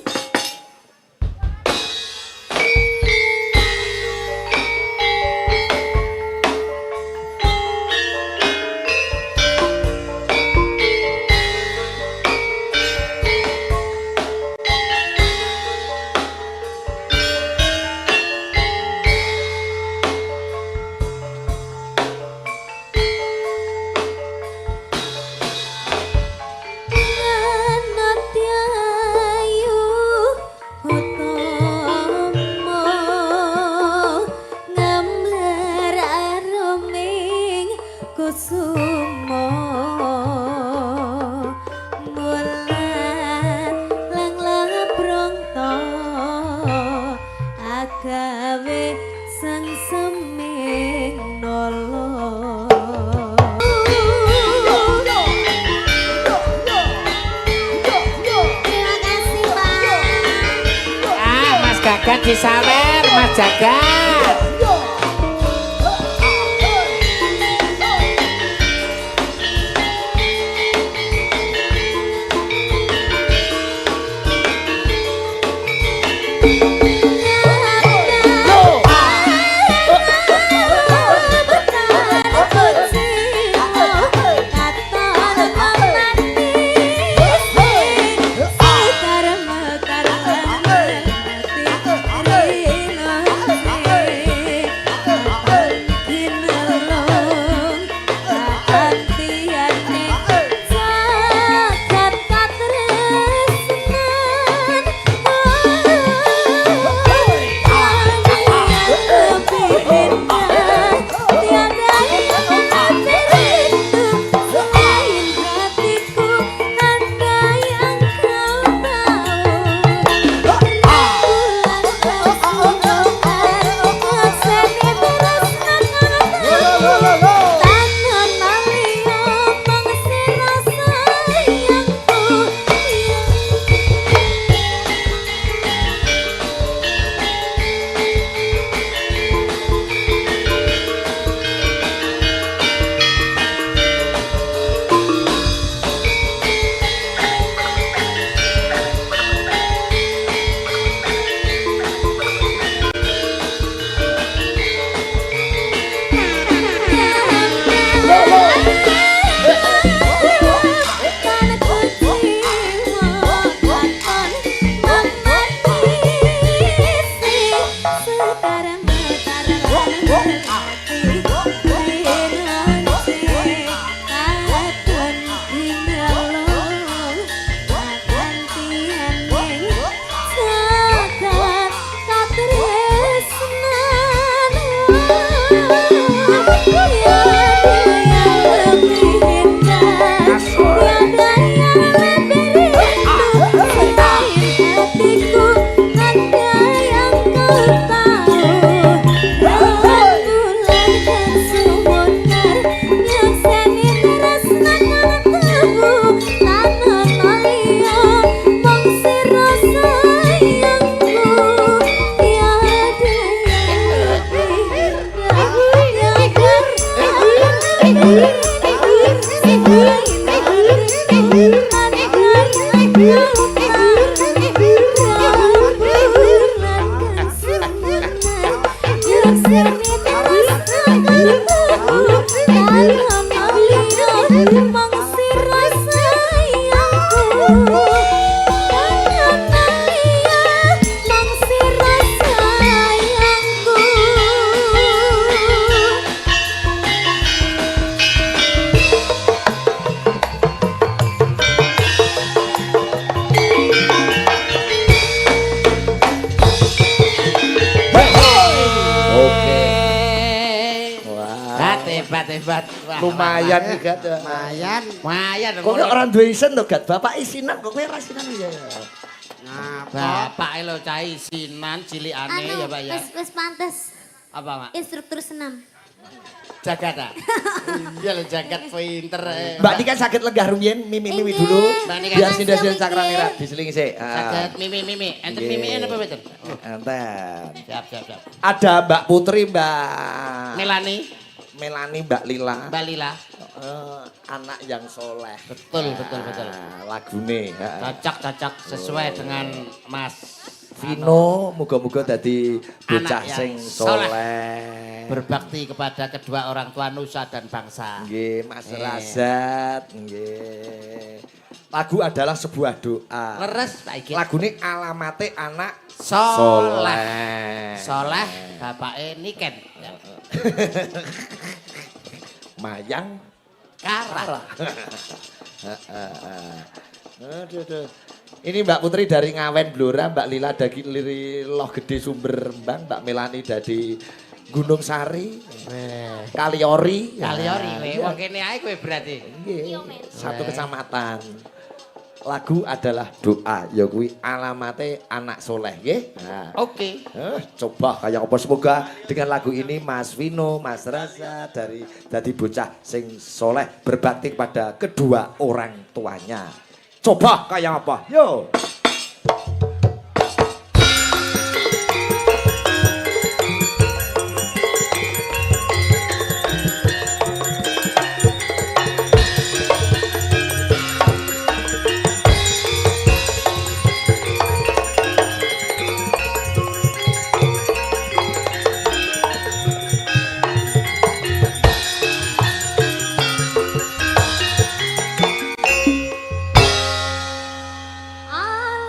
kusumo mulan lang labrong to agawe sang seming nolo. Terima kasih Bang. Mas Gagat disawer, Mas Jagat. Hebat. Lumayan nih Gat. Lumayan. Kok orang duwe isen to Gat? Bapak isinan kok kowe ra isinan ya. Nah, bapak lo cah isinan cilikane ya Pak ya. Wis pantes. Apa Mak? Instruktur senam. Jagat ah. Iya lo jagat pinter. Mbak ini kan sakit legah rumiyin mimi dulu. Biar sindas-sindas cakra nira diselingi sih. Sakit mimi. Enten mimi apa betul? Enten. Siap. Ada Mbak Putri, Mbak Melani, Mbak Lila. Mbak Lila. Anak yang soleh. Betul. Lagune. Cocok sesuai dengan Mas Vino, muga-muga dadi bocah anak yang sing soleh. Berbakti kepada kedua orang tua nusa dan bangsa. Nggih, Mas Razat, nggih. Lagu adalah sebuah doa. Leres Pak Iki. Lagune alamate anak soleh. Soleh bapake Niken. Mayang Kara. Aduh. Ini Mbak Putri dari Ngawen Blora, Mbak Lila dari Loh Gede Sumber Rembang, Mbak Melani dari Gunung Sari, Kaliori. Kaliori kowe. Iya. Wong kene ae kowe berarti. Nggih, satu kecamatan. Lagu adalah doa, ya kuwi alamate anak soleh, nggih. Nah, Oke. coba kayak apa semoga dengan lagu ini Mas Vino, Mas Raza dari bocah sing soleh berbakti kepada kedua orang tuanya. Coba kayak apa? Yo. Alamat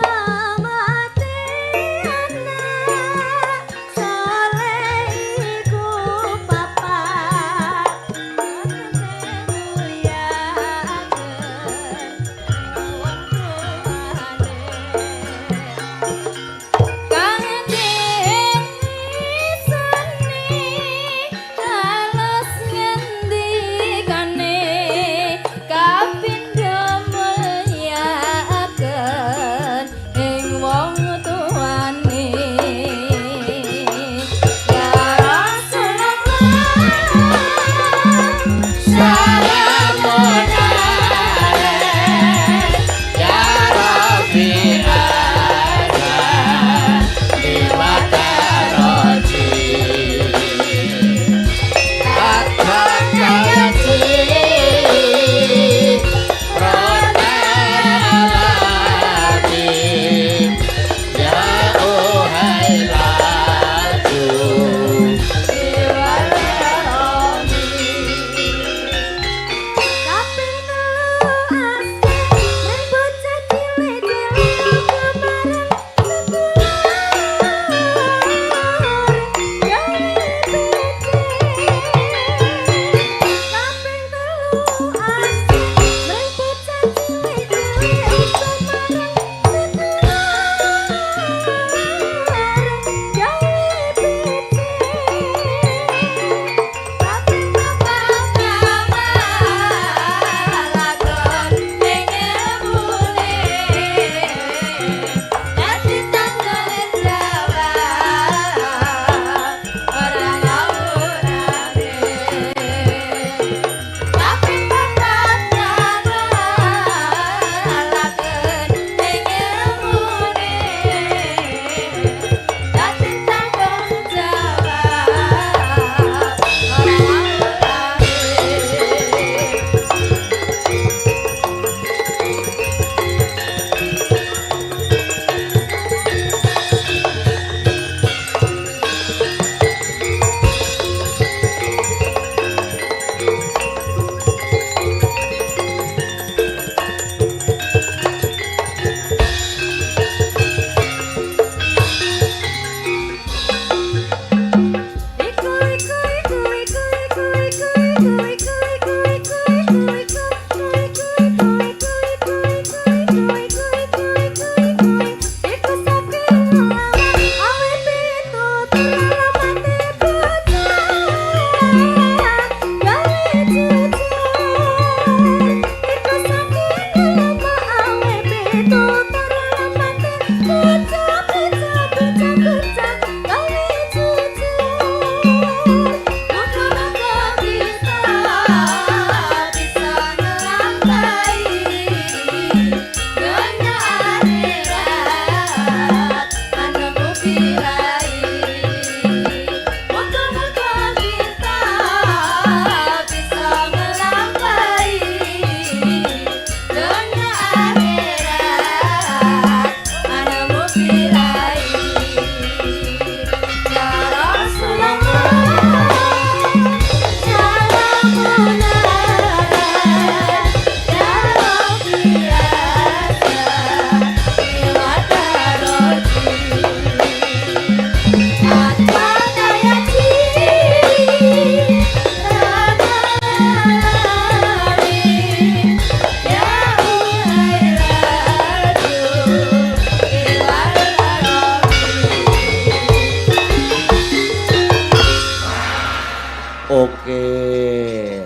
Oke.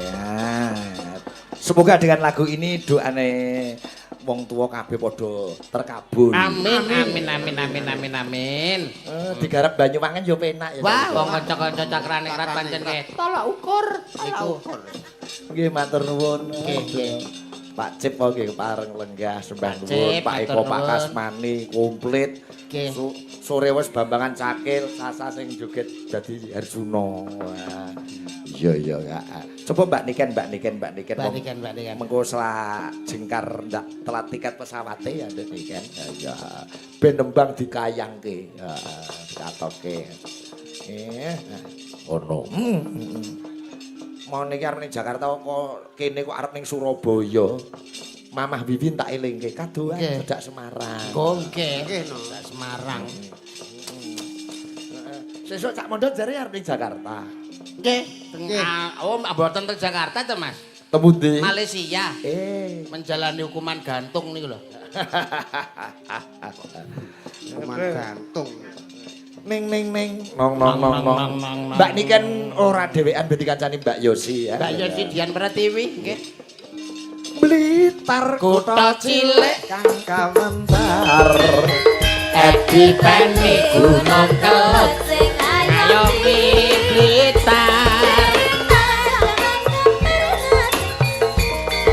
Nah, semoga dengan lagu ini doane wong tua kabeh padha terkabul. Amin, amin, amin, amin, amin, amin. Digarap Banyuwangen yo penak ya. Wah, wong kanca-kanca Cakraningrat pancen ke. Tolak ukur. Nggih matur nuwun. Nggih. Pak Cip kok nggih pareng lenggah sembah Pak nuwun, Cip, Pak Eko, matur Pak nuwun. Kasmani komplit. Nggih. Sore wis Bambangan Cakil, Sasa sing joget dadi Harjuna. Wah. Iya ya. Coba Mbak Niken. Mbak Niken. Mengko selak jengkar ndak telat tiket pesawate ya Mbak Niken. Ya. Ben nembang dikayangke. Ya, dikatoke. Ono. Mau niki arep ning Jakarta kok kene kok arep ning Surabaya. Mamah Wiwin tak elingke kadoan cedak Semarang. Nggih no. Semarang. Sesuk Cak Mondot jare arep ning Jakarta. Nggih. Oh, mboten teng Jakarta to, Mas. Temu ndi? Malaysia. Menjalani hukuman gantung niku lho. Hukuman gantung. Ning. Nong. Mbak Niken ora dhewean ben dikancani Mbak Yosi ya. Mbak Yosi Dian Pratiwi nggih. Blitar Kutha cilik kang kawentar. Edi Peni Gunung Kelut Sing ayo Blitar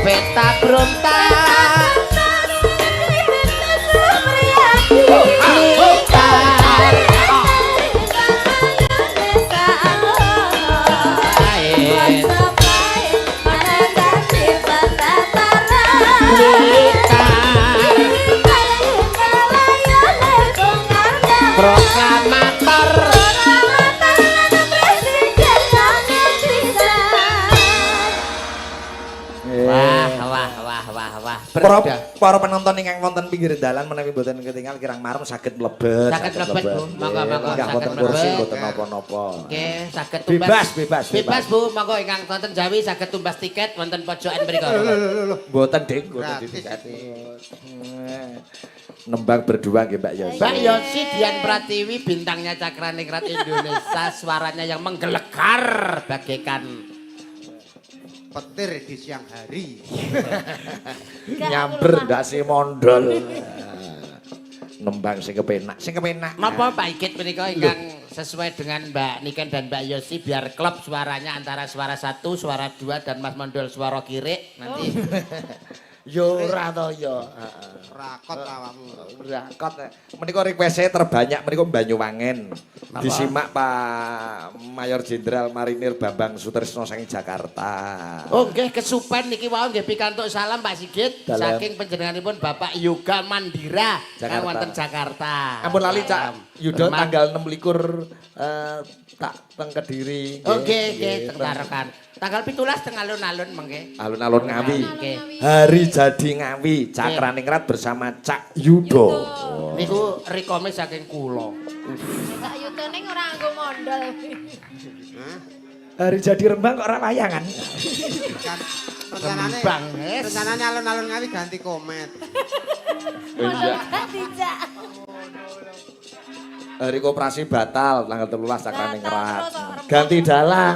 Peta Brontak Proklamator Wah. Para penonton ingkang wonten pinggir dalan menawi mboten ketinggal kirang marem saged mlebet. Saged mlebet, Bu. Monggo, Enggak saged wonten kursi mlebet. mboten napa-napa. Nggih, saged tumbas. Bebas, Bu. Monggo ingkang wonten Jawi saged tumbas tiket wonten pojokan mriku. Mboten Dik, mboten tiket. Nembang berdua nggih Mbak Yosi. Mbak Yosi Dian Pratiwi bintangnya Cakraningrat Indonesia, suaranya yang menggelegar bagaikan Petir di siang hari. Nyamber ndase mondol. Nembang sing kepenak. Napa Pak Ikit menika ingkang sesuai dengan Mbak Niken dan Mbak Yosi biar klub suaranya antara suara 1, suara 2 dan Mas Mondol suara kirik nanti. Yo ora to yo. Rakot awakmu. Rakot. Menika request terbanyak menika Banyuwangen. Disimak Pak Mayor Jenderal Marinir Bambang Sutrisno saking Jakarta. Oh nggih kesupen niki wau nggih pikantuk salam Pak Sigit Dalam. saking panjenenganipun Bapak Yoga Mandira Jakarta. kang wonten Jakarta. Ampun lali Cak Yudo Hormat. tanggal 26 tak teng Kediri. Oh nggih teng Tarokan. Tanggal 17 teng alun-alun mengke. Alun-alun Ngawi. Nggih. Hari jadi Ngawi, Cakraningrat bersama Cak Yudo. Niku rekome saking kula. Kak Yutone ora nggo mondol. Hari jadi Rembang kok ora wayangan. Kan rencanane Rembang, wes. rencanane alun-alun Ngawi ganti komet. Iya. Dijak. Hari koperasi batal tanggal 13 Cakraningrat. Batal, terus, Ganti dalang.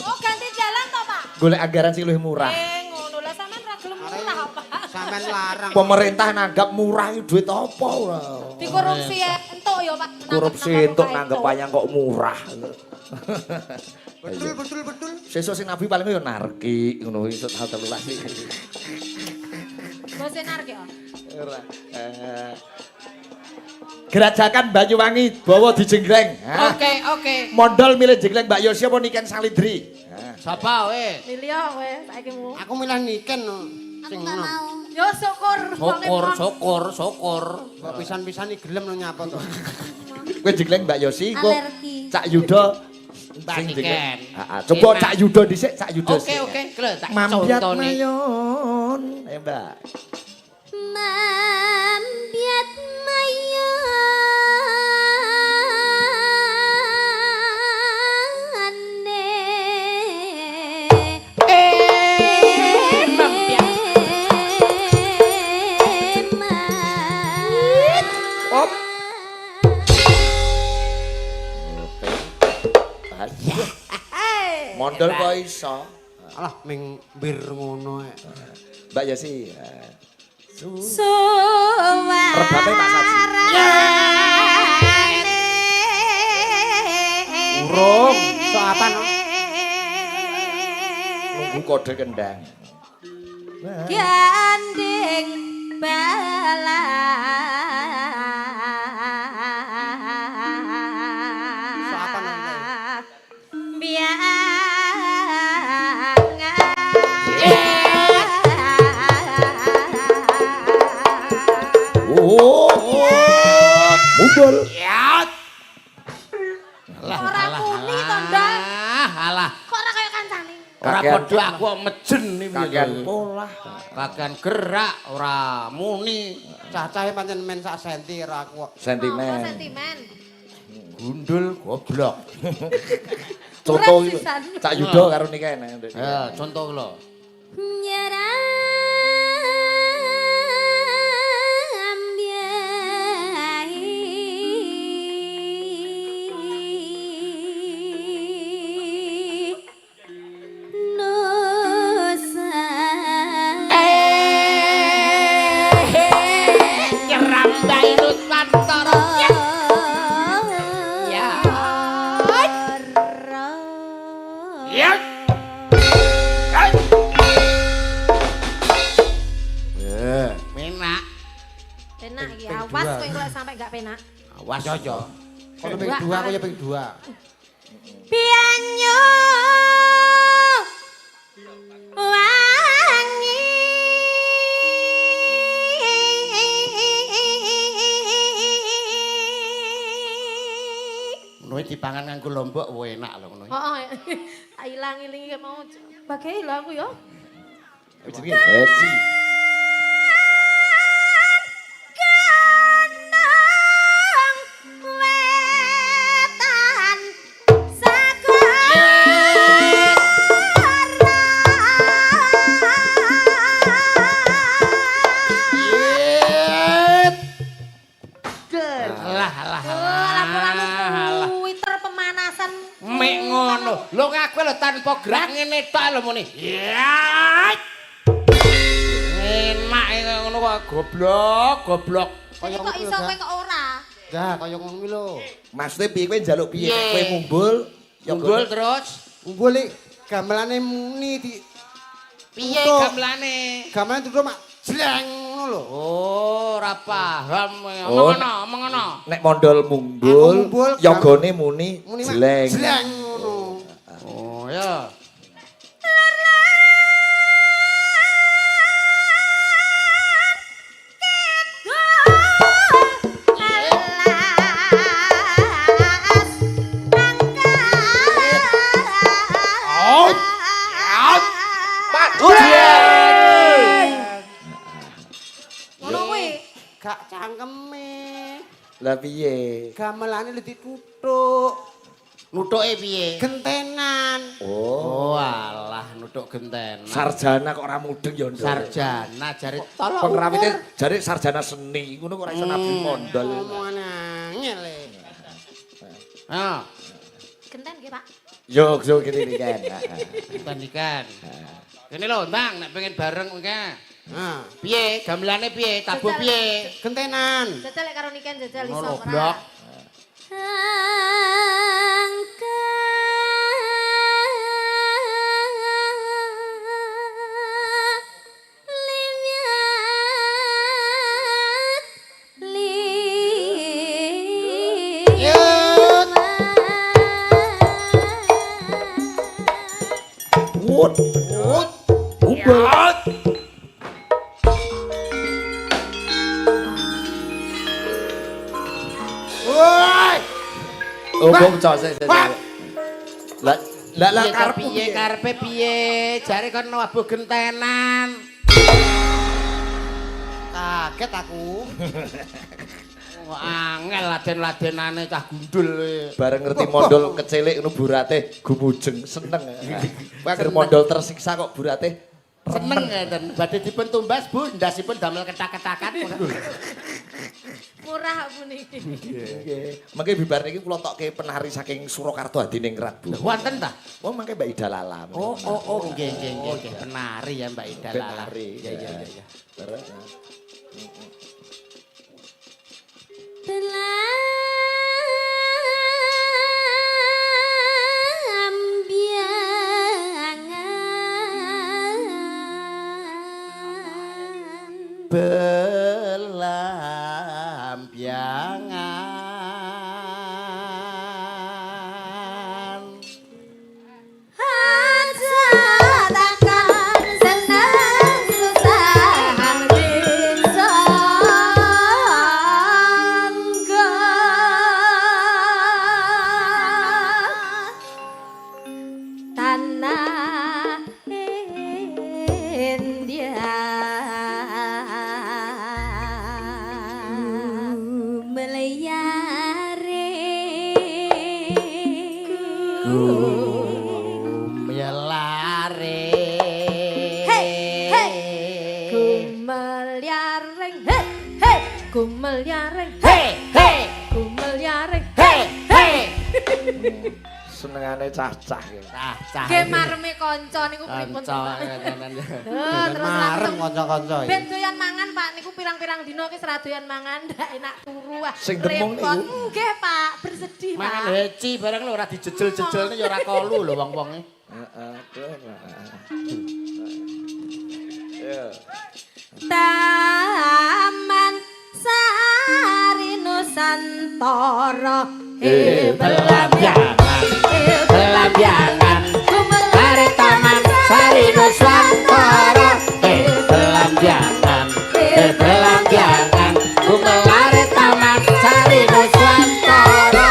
Oh ganti jalan toh Pak? Golek anggaran sing luwih murah. Ngono lah sampean ra gelem murah apa? Sampean larang. Pemerintah nanggap murah itu duit apa ora? Dikorupsi ya entuk ya Pak. Korupsi entuk nanggap wayang kok murah. Betul. Sesuk sing nabi paling yo narki ngono iso hal 13 iki. Mbok senar ki. Ora. Gerajakan Banyuwangi bawa dijenggleng. Oke. Mondol milih jenggleng Mbak Yosi apa Niken Salidri? Sapa we? Milih ya weh saiki mu. Aku milih Niken no. Sing Nggak nom. mau. Yo Syukur. Kok pisan-pisan iki gelem no nyapa to. Kowe jenggleng Mbak Yosi kok Alergi. Cak Yudo Mbak sing Niken. jenggleng. Coba Enak. Cak Yudo dhisik, Cak Yudo. Oke. Lho tak Mambiat contoni. mayon. Mbak. Mambiat Op. Mondol kok Kok iso? Alah ming mbir ngono ae. Mbak Yasi. Suwar. Rebate Pak Saji. Urung, so apa no? Nunggu kode kendang. Gandeng bala. So apa no? Mudul. Ora muni to, Ndang. Alah. Kok ora kaya kancane? Ora Kakean- padha aku mejen iki. Kakean polah. Kakean gerak ora muni. Cacahe pancen men sak senti karo aku kok. Apa Sentimen. sentimen? Gundul goblok. Contoh Kurang sisan. Cak Yudo karo nikah enak. Ya, contoh lho. Menak. Penak iki. Awas kowe lek sampe gak penak. Awas yo. Kalau ping 2 aku ya ping 2. Pianyo wangi Ngono dipangan nganggo lombok enak lho ngono. Heeh. Tak ilang-ilingi mau bagai lho aku ya. Jenenge Haji. wetan sakura Alah. Twitter pemanasan. Mek ngono. Lho ngaku lho tanpa gerak ngene tok lho muni. Ya. Enak ngono kok goblok. Kaya Kok iso kowe kok ora? Dah kaya ngono kuwi lho. Maksudnya piye kowe njaluk piye? Kowe mumbul, ya Unggul terus. Umbul iki gamelane muni di Piye Untuk- gamelane? gamelane tutuk mak jleng ngono lho. Oh, ora paham. Oh. Omong ngono. nek mondol Aku mumbul, mumbul, yogane muni Muni mak jleng. jleng ngono. Oh, ya. Ngono kuwi. Gak cangkeme. Lah piye? Gamelane lho ditutuk. Nutuke piye? Gentenan. Oh, Oh, alah nutuk genten. sarjana kok ora mudeng ya, Nduk. Sarjana jare tolong. Pengrawite jare sarjana seni, ngono kok ora iso nabung mondol. Omongane angel e. Ah, Genten nggih, Pak. Yo gini iki kan. bandikan. Kene lho, Ndang, nek pengen bareng engke. Nah, Piye? Gamelane piye? Tabuh Jajal. piye? gentenan. Jajal lek karo niken jajal iso Ngono ora. blok. Wut. Mumbul. Woi, Omong cok sik. Pak. Lah lah Piye karepmu piye karepe piye? Jare kon wabuh gentenan. kaget aku. Wah, angel laden-ladenane cah gundul. bareng ngerti mondol kecilik ngono burate gumujeng seneng. Kowe agar mondol tersiksa kok burate Seneng ngeten. Badhe dipun tumbas, Bu, ndasipun damel ketak-ketakan. murah puniki. Nggih. Mengke bibar niki kula tokke penari saking Surakarta Hadiningrat, Bu. Wonten ta? Oh, mangke Mbak Ida Lala. Nggih. Penari ya Mbak Ida Lala. Penari. Iya. Terus. Belambiangan aja takkan senang susahan bisa tanah India melare Gumelyaring, gumelyaring, gumelyaring. Senengane cah-cah iki. cah Ge mareme kanca niku pripun kanca terus Marem langsung kanca-kanca iki. ben doyan mangan Pak niku pirang-pirang dina ki ora doyan mangan ndak enak turu wah. Sing demung repot. niku. Nggih Pak, bersedih Pak. mangan heci bareng lho ora dijejel-jejelne ya ora kolu lho wong-wonge. Taman Sari Nusantara Belambiangan Hari Taman Sari Nusantara Belambiangan Gumelare Taman Sari Nusantara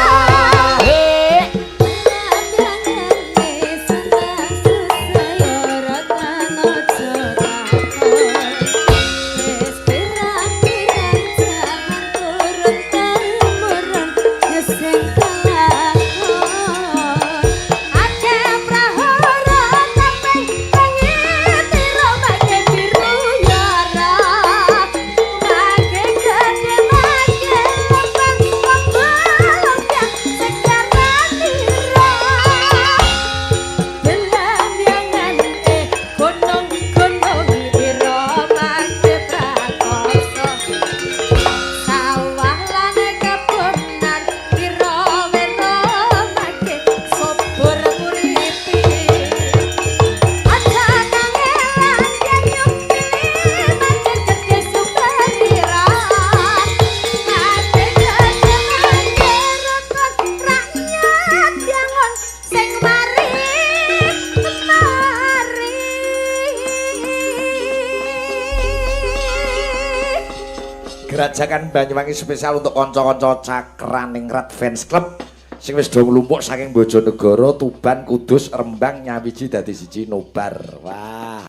Gerajakan Banyuwangi spesial untuk kanca-kanca Cakraningrat Fans Club sing wis do nglumpuk saking Bojonegoro, Tuban, Kudus, Rembang, Nyawiji dadi siji nobar. Wah,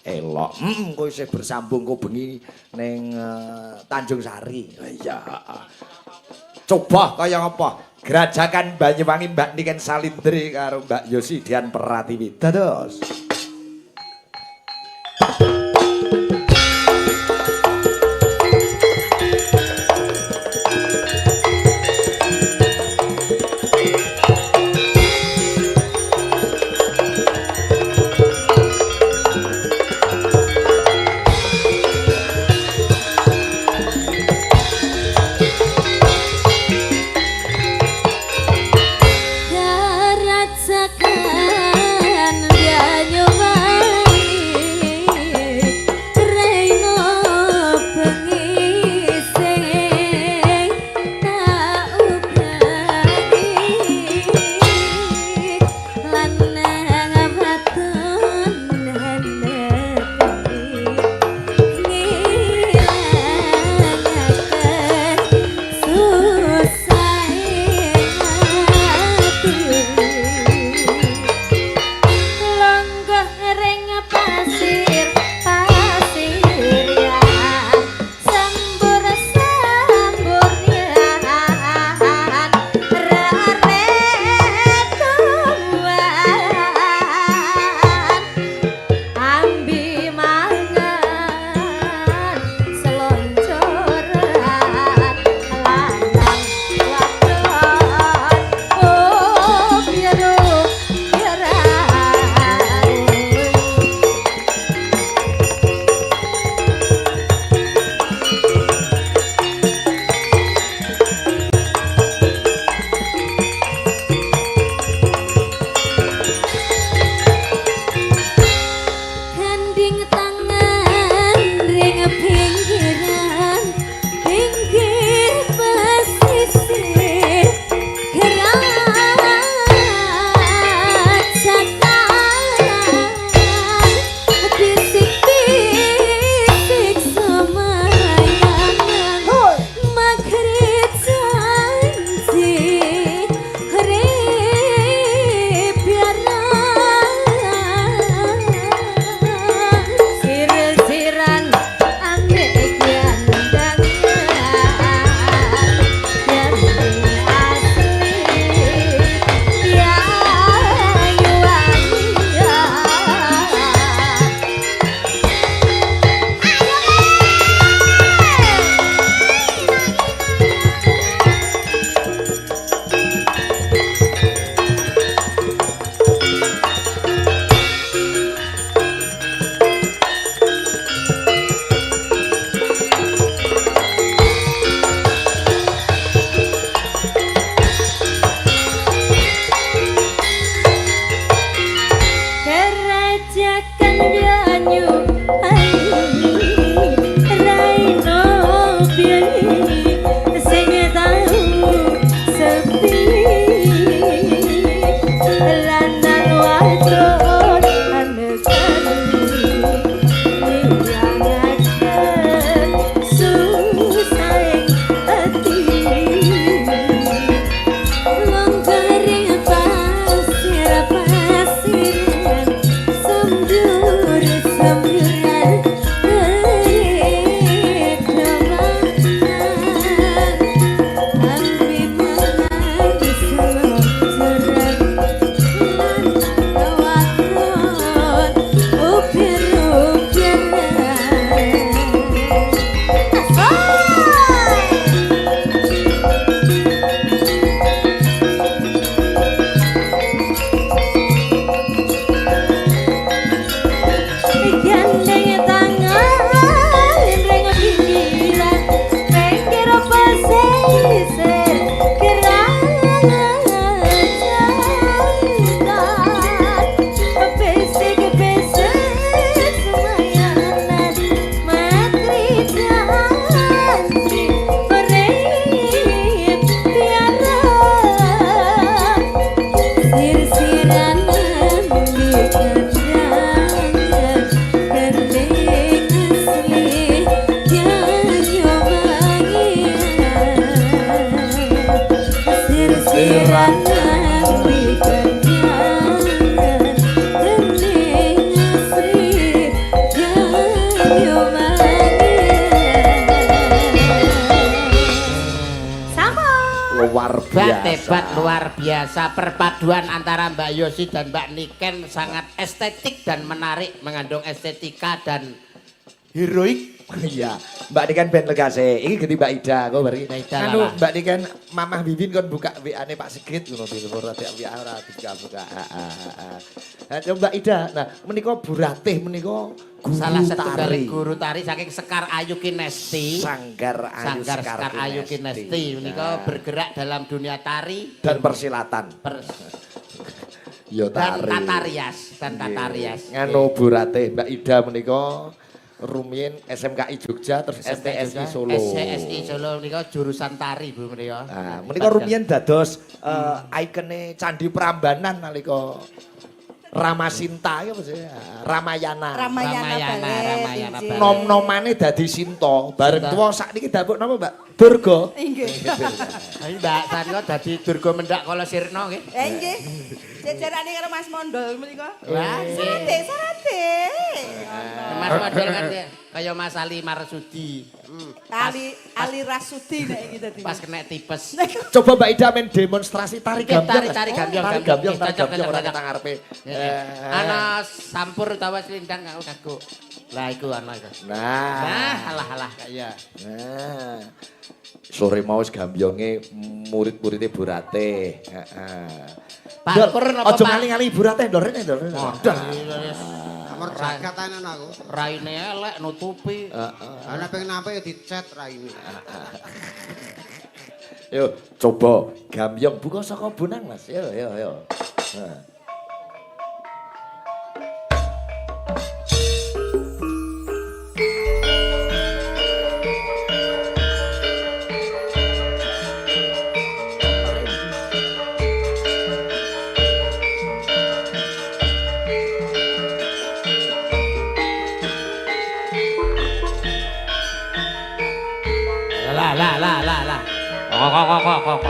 elok. Kok isih bersambung kok bengi ning Tanjung Sari. Iya. Coba kaya apa? Gerajakan Banyuwangi Mbak Niken Salindri karo Mbak Yosi Dian Pratiwi. Dados. Garajakan Banyu Hebat luar biasa, perpaduan antara Mbak Yosi dan Mbak Niken sangat estetik dan menarik, mengandung estetika dan heroik. Iya, Mbak Niken ben legase. Iki ganti Mbak Ida kok bari. Anu Mbak Niken Mamah Bibin kon buka WA-ne Pak Sigit ngono di ora WA ora dibuka. Mbak Ida, nah menika Bu Ratih menika salah setunggal guru tari saking Sekar Ayu Kinesti. Sanggar Ayu Kinesti menika bergerak dalam dunia tari dan persilatan. Yo tari. Dan tatarias. Nganu Bu Ratih Mbak Ida menika rumiyin SMKI Jogja terus STSI Solo. STSI Solo menika jurusan tari Bu menika. Nah, menika rumiyin dados ikone Candi Prambanan nalika Ramasinta ya apa sih? Ramayana. Nom-nomane dadi Sinta, bareng tuwa sakniki dapuk napa, Mbak? Durga. Nggih. Ayo Mbak Sanika dadi Durga Mendak Kala Sirna nggih. Nggih. Jejerane karo Mas Mondol menika. Wah, sarate. Mas Mondol kan kaya Mas Ali Marsudi. Ali Rasudi nek iki dadi. Pas kena tipes. Coba Mbak Ida men demonstrasi tari gambyong. Tari gambyong ora ketang ngarepe. Ana sampur utawa slindang kanggo. Lah iku ana iku. Nah, alah kaya. Nah. Sore mau gambyonge murid-muride Bu Ratih. Heeh. Parkur napa Aja ngali-ngali Bu Ratih ndol rene. Nomor jagat ana aku. Raine elek nutupi. Ana pengen apa ya dicet raine. Yo, coba gambyong buka saka bonang, Mas. Yo. Nah. Lah. Kok.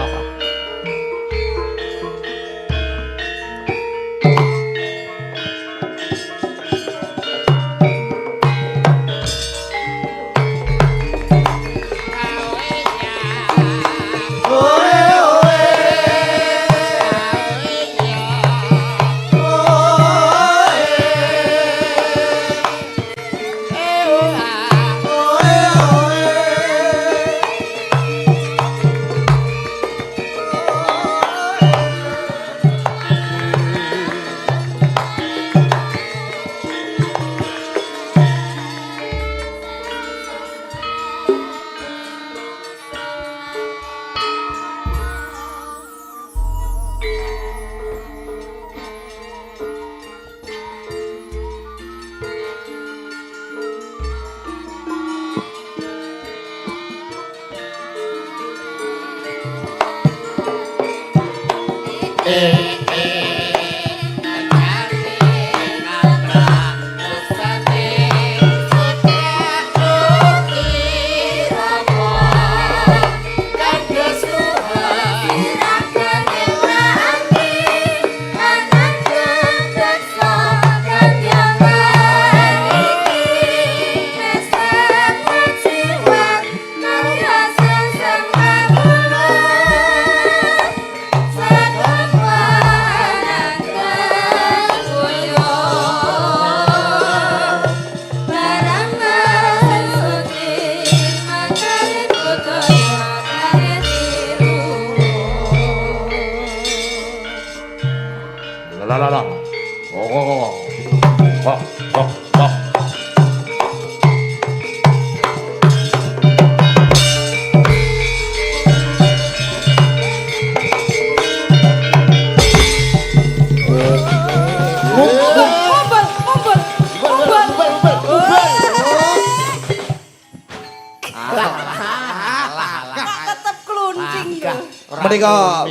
Tetep kluncing tuh. Menika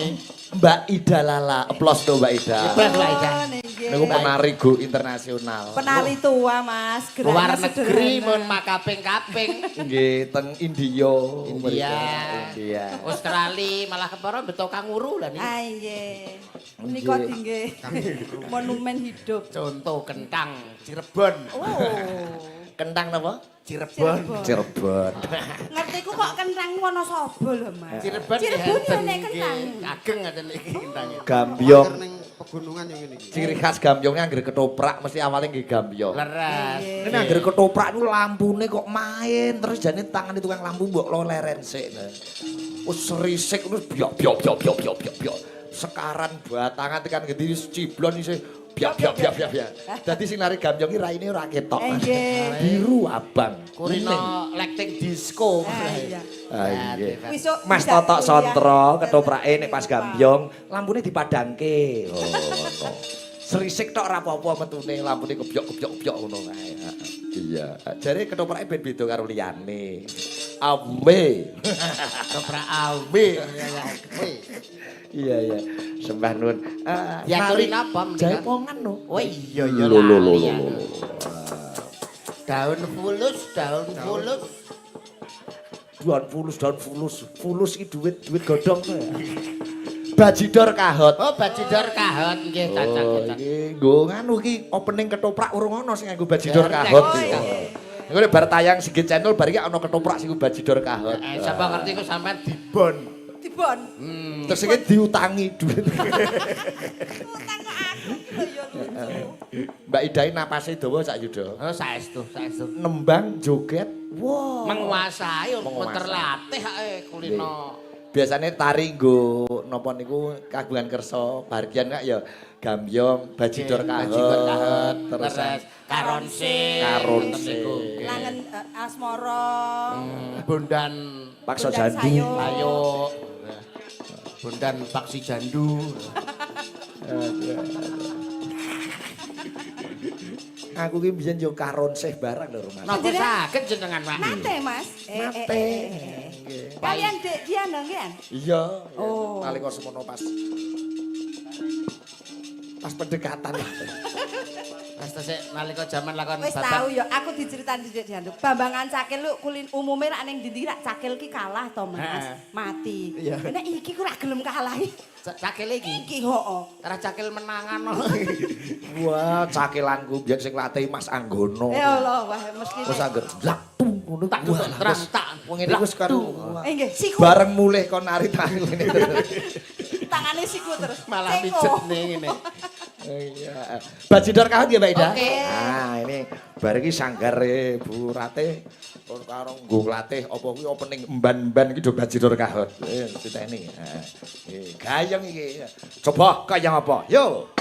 Mbak Ida Lala, applause to Mbak Ida. Applause, Mbak Ida. Niku penari go internasional. Penari tua Mas, Luar geraknya negeri sederhana. mun makaping-kaping. Nggih, teng India. India. Australia malah kepara beto kanguru lah nih. Ah nggih. Menika nggih monumen hidup. Contoh kentang Cirebon. Oh. Kentang napa? Cirebon. Cirebon. Ngertiku kok kentang Wonosobo lho Mas. Cirebon Cirebon ya nek kentang. Ageng ngaten iki kentangnya. Gambyong. Ning pegunungan yang ini. Ciri khas gambyongnya anggere ketoprak mesti awalnya nggih gambyong. Leres. Ini anggere ketoprak niku lampune kok main terus jane tangan tukang lampu mbok lo leren sik. Wis serisik terus biok biok biok biok biok biok biok. Sekaran batangan tekan ngendi wis ciblon isih biok biok biok biok biok. Dadi sing nari gambyong iki raine ora ketok. Nggih. Biru abang. Kurino lekting disco. Iya. Ah nggih. Wisuk Mas bisa Totok kuliah. Sontro ketoprake nek pas gambyong lampune dipadangke. Oh ngono. Serisik tok ora apa-apa metune lampune kebyok-kebyok ngono kae. Iya. Jare ketoprake ben beda karo liyane. Ambe. Ketoprak awe. Iya iya. Sembah nuwun. Diaturi napa menika? Jaipongan lho. Oh iya ya. Lho lho lho lali, ya. lho. Daun fulus, daun fulus. Daun fulus iki duit godhong to ya. Bajidor kahot. Oh, bajidor kahot nggih cacak. Oh, iki nggo nganu iki opening ketoprak urung ana sing nganggo bajidor kahot. Iku nek bar tayang Sigit Channel bar iki ana ketoprak sing bajidor kahot. Sapa ngerti ku sampean dibon. Dibon. Terus iki diutangi duit. Utang kok aku ya lucu. Mbak Idai napase dawa sak yuda. Oh, saestu, saestu. Nembang joget. Wah. Menguasai, Menguasai. terlatih kulino. Biasanya tari nggo napa niku kagungan kersa bagian kak ya gambyong, bajidor kahot, terus karonse, Langen asmara. Bondan paksa Bondan jandu. sayur. ayo. Bondan paksi jandu. Aku ki biyen yo karonseh barang lho Mas. Napa saged jenengan, Pak? Nate Mas. Nate. Kalian Dek Diana nggih? Iya. Oh. Nalika semono pas pendekatan. Mas tesih nalika jaman lakon Wis tahu ya, aku diceritani Dek Diana. Bambangan cakil lu kulin umume rak ning ndi rak cakil ki kalah to Mas. Mati. Nek iki ku rak gelem kalah. Cakil iki. Iki hooh. Karena cakil menangan. Wah, cakilanku biyen sing latih Mas Anggono. Ya Allah, wah mesti. Wis angger laktung ngono Tak terang tak. wong ngene wis karo Nggih, siku. bareng mulih kon nari tangi ngene. Tangane siku terus. Malah Ceko. pijet nih ngene. Iya. Bajidor kahot ya Mbak Ida? Oke. Nah, ini bar iki sanggare Bu Ratih karo nggo latih apa kuwi opening emban-emban iki do bajidor kahot. Citeni. Nah, gayeng iki. Coba kayang apa? Yo.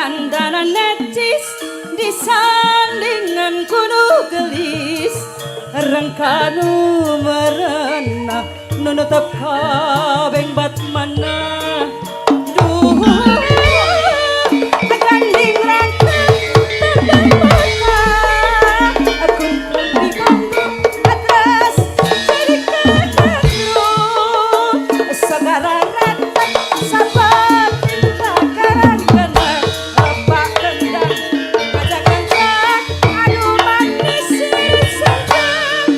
dandanan necis di sandingan kuno gelis rengkanu merena nunutep kabeng bat mana duh ganding rangkang tembang mata aku di panggung atas jadi kadangku sekarang rantang sabar bakaran kena apa kendang ngajak kencang aduh manis senjang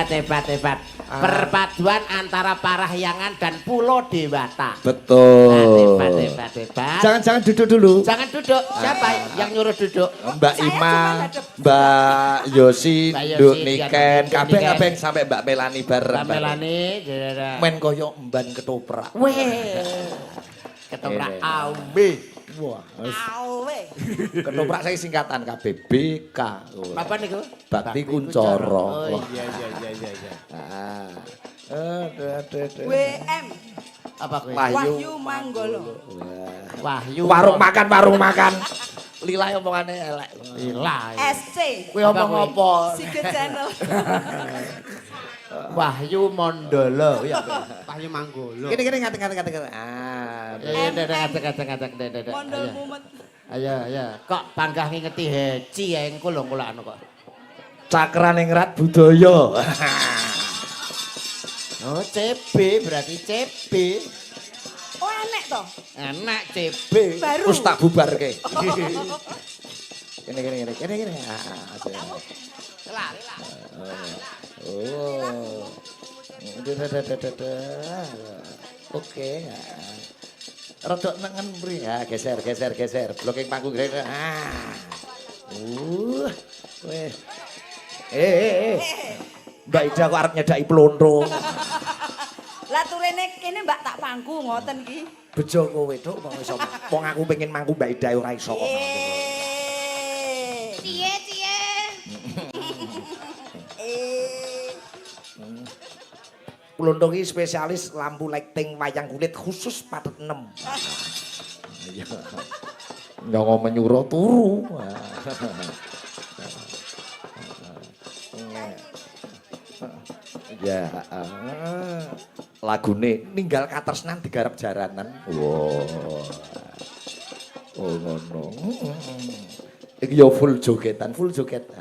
teriak hebat. Perpaduan antara Parahyangan dan Pulau Dewata. Betul. Hebat. Jangan duduk dulu. Jangan duduk. Siapa yang nyuruh duduk? Mbak Ima, Mbak Yosi, Nduk Niken, kabeh sampai Mbak Melani bareng. Mbak Melani, men koyo mban ketoprak. Weh. Ketoprak awe. Wah, awe. Ketoprak saya singkatan KBBK. Apa niku? Bakti Kuncoro. Oh iya. WM. Apa kuwi? Wahyu Manggolo. Wahyu. Warung makan. Lila omongane elek. Lila. SC. Kuwi omong apa? Secret Channel. Wahyu Mondolo ya. Wahyu Manggolo. Gini ngatek. Ah. Ngatek. Mondol mumet. Ayo. Kok panggah ngingeti heci ya engko lho anu kok. Cakrane ngrat budaya. Oh, CB berarti CB. Oh, enek to? Enak CB. Baru. Wis tak bubarke. Gini. Lah. Oh. Oke. Rodok nengen mri ya, geser. Blocking panggung grene. Weh. Mbak Ida kok arep nyedaki plontho. Lah turene kene Mbak tak pangku ngoten iki. Bejo kowe tok wong iso. Wong aku pengen mangku Mbak Ida ora iso kok. Cie. Plundo iki spesialis lampu lighting wayang kulit khusus padet 6. Iya. Nyongo menyuruh turu. Ya, lagune ninggal katresnan digarap jaranan. Wow. Oh ngono. Iki yo full jogetan, full joget.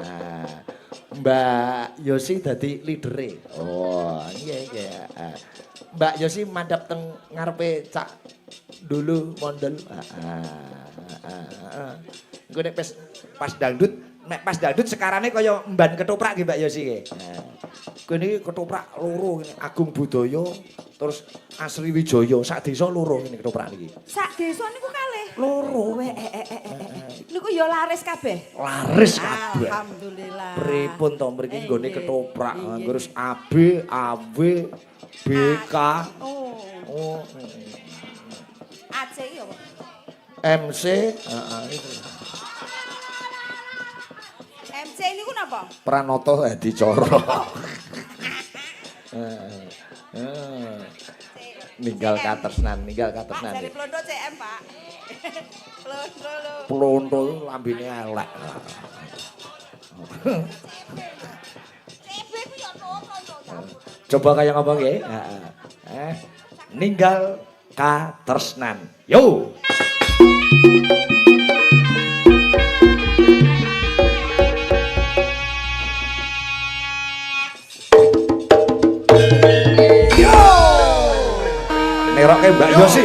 Mbak Yosi dadi leadere. Oh, iya. Mbak Yosi mandap teng ngarepe Cak dulu mondel. Engko nek pas dangdut, nek pas dangdut sekarane kaya mban ketoprak nggih Mbak Yosi nggih. Kene ketoprak loro ngene Agung Budaya terus Asri Wijaya sak desa loro ngene ketoprak niki. Sak desa niku kalih. Loro. Niku ya laris kabeh. Laris kabeh. Alhamdulillah. Pripun to mriki nggone ketoprak terus AB, AW, BK. Oh. AC iki apa? MC, MC niku napa? Pranoto Hadicara. Ninggal katresnan. Dari Plondo CM, Pak. Plondo lambene elek. Coba kaya ngomong nggih. Ninggal katresnan. Yo. Neroke Mbak Yosi.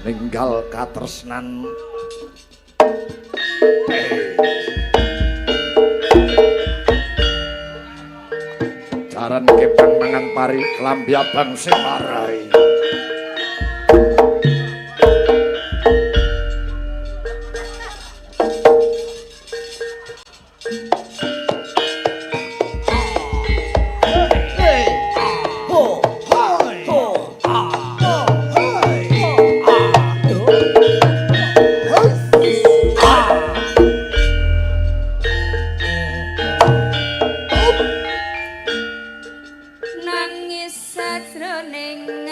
Ninggal katresnan. Jaran kepang mangan pari klambi abang sing marai. Nangis sajroning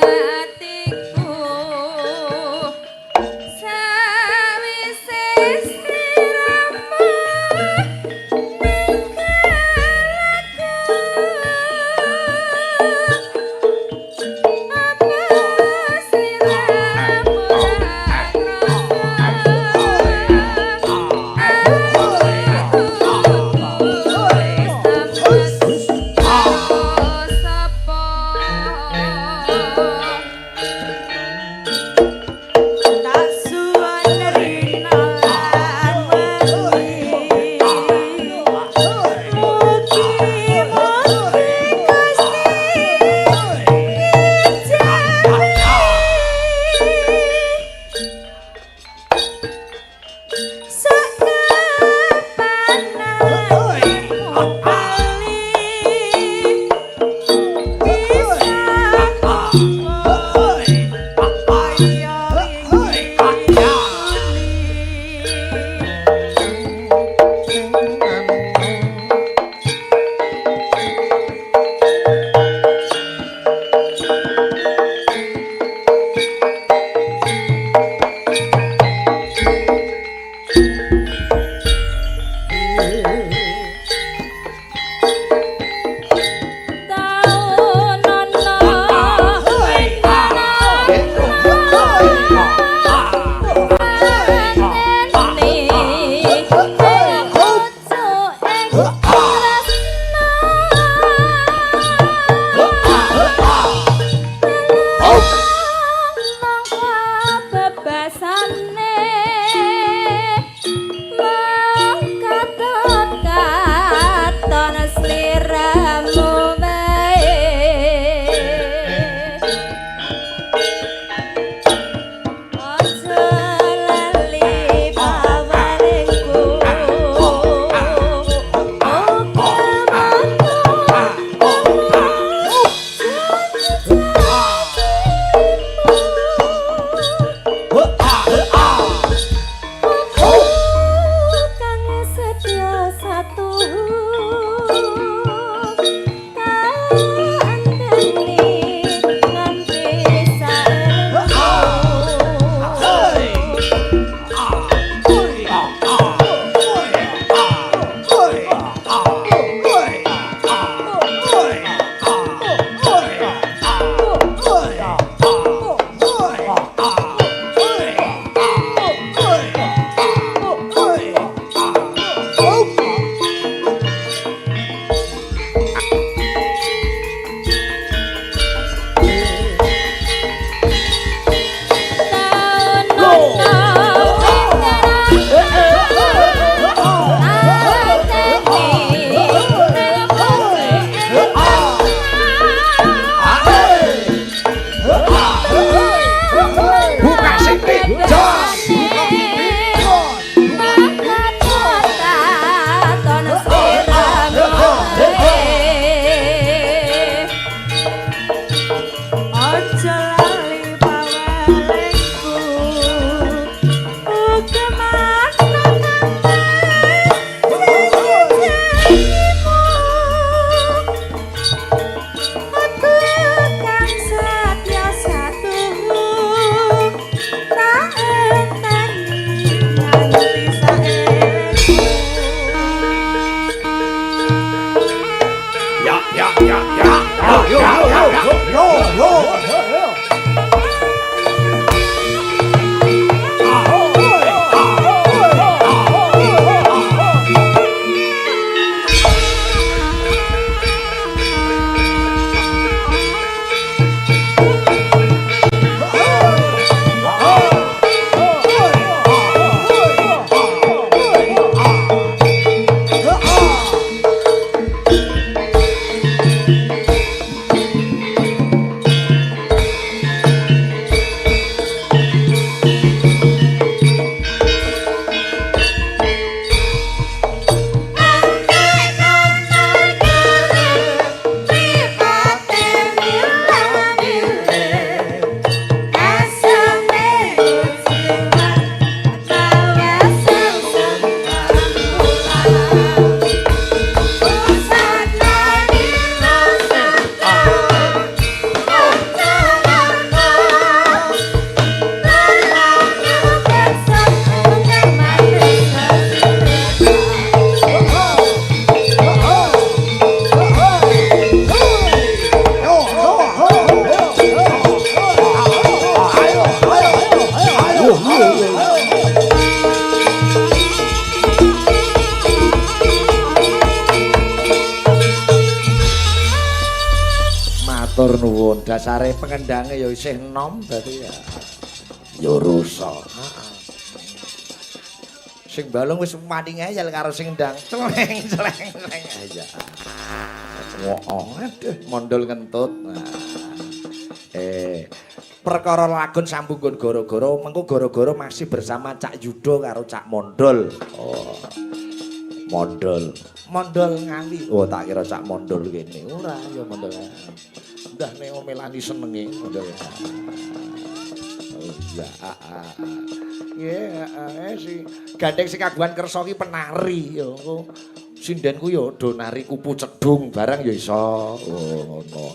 Matur nuwun, dasare pengendange ya isih enom berarti ya. Ya rusak. Sing balung wis mati ngeyel karo sing ndang. Celeng aja. Aduh, mondol ngentut. Perkara lagun sambunggun goro-goro, mengko goro-goro masih bersama Cak Yudo karo Cak Mondol. Oh. Mondol ngali. Oh, tak kira Cak Mondol kene. Ora, ya Mondol. Udah nek omelani senenge Mondol. Oh, ya. Si gandeng si kagungan kersa ki penari ya. Sindenku ya do nari kupu cedung barang ya iso. Oh, ngono.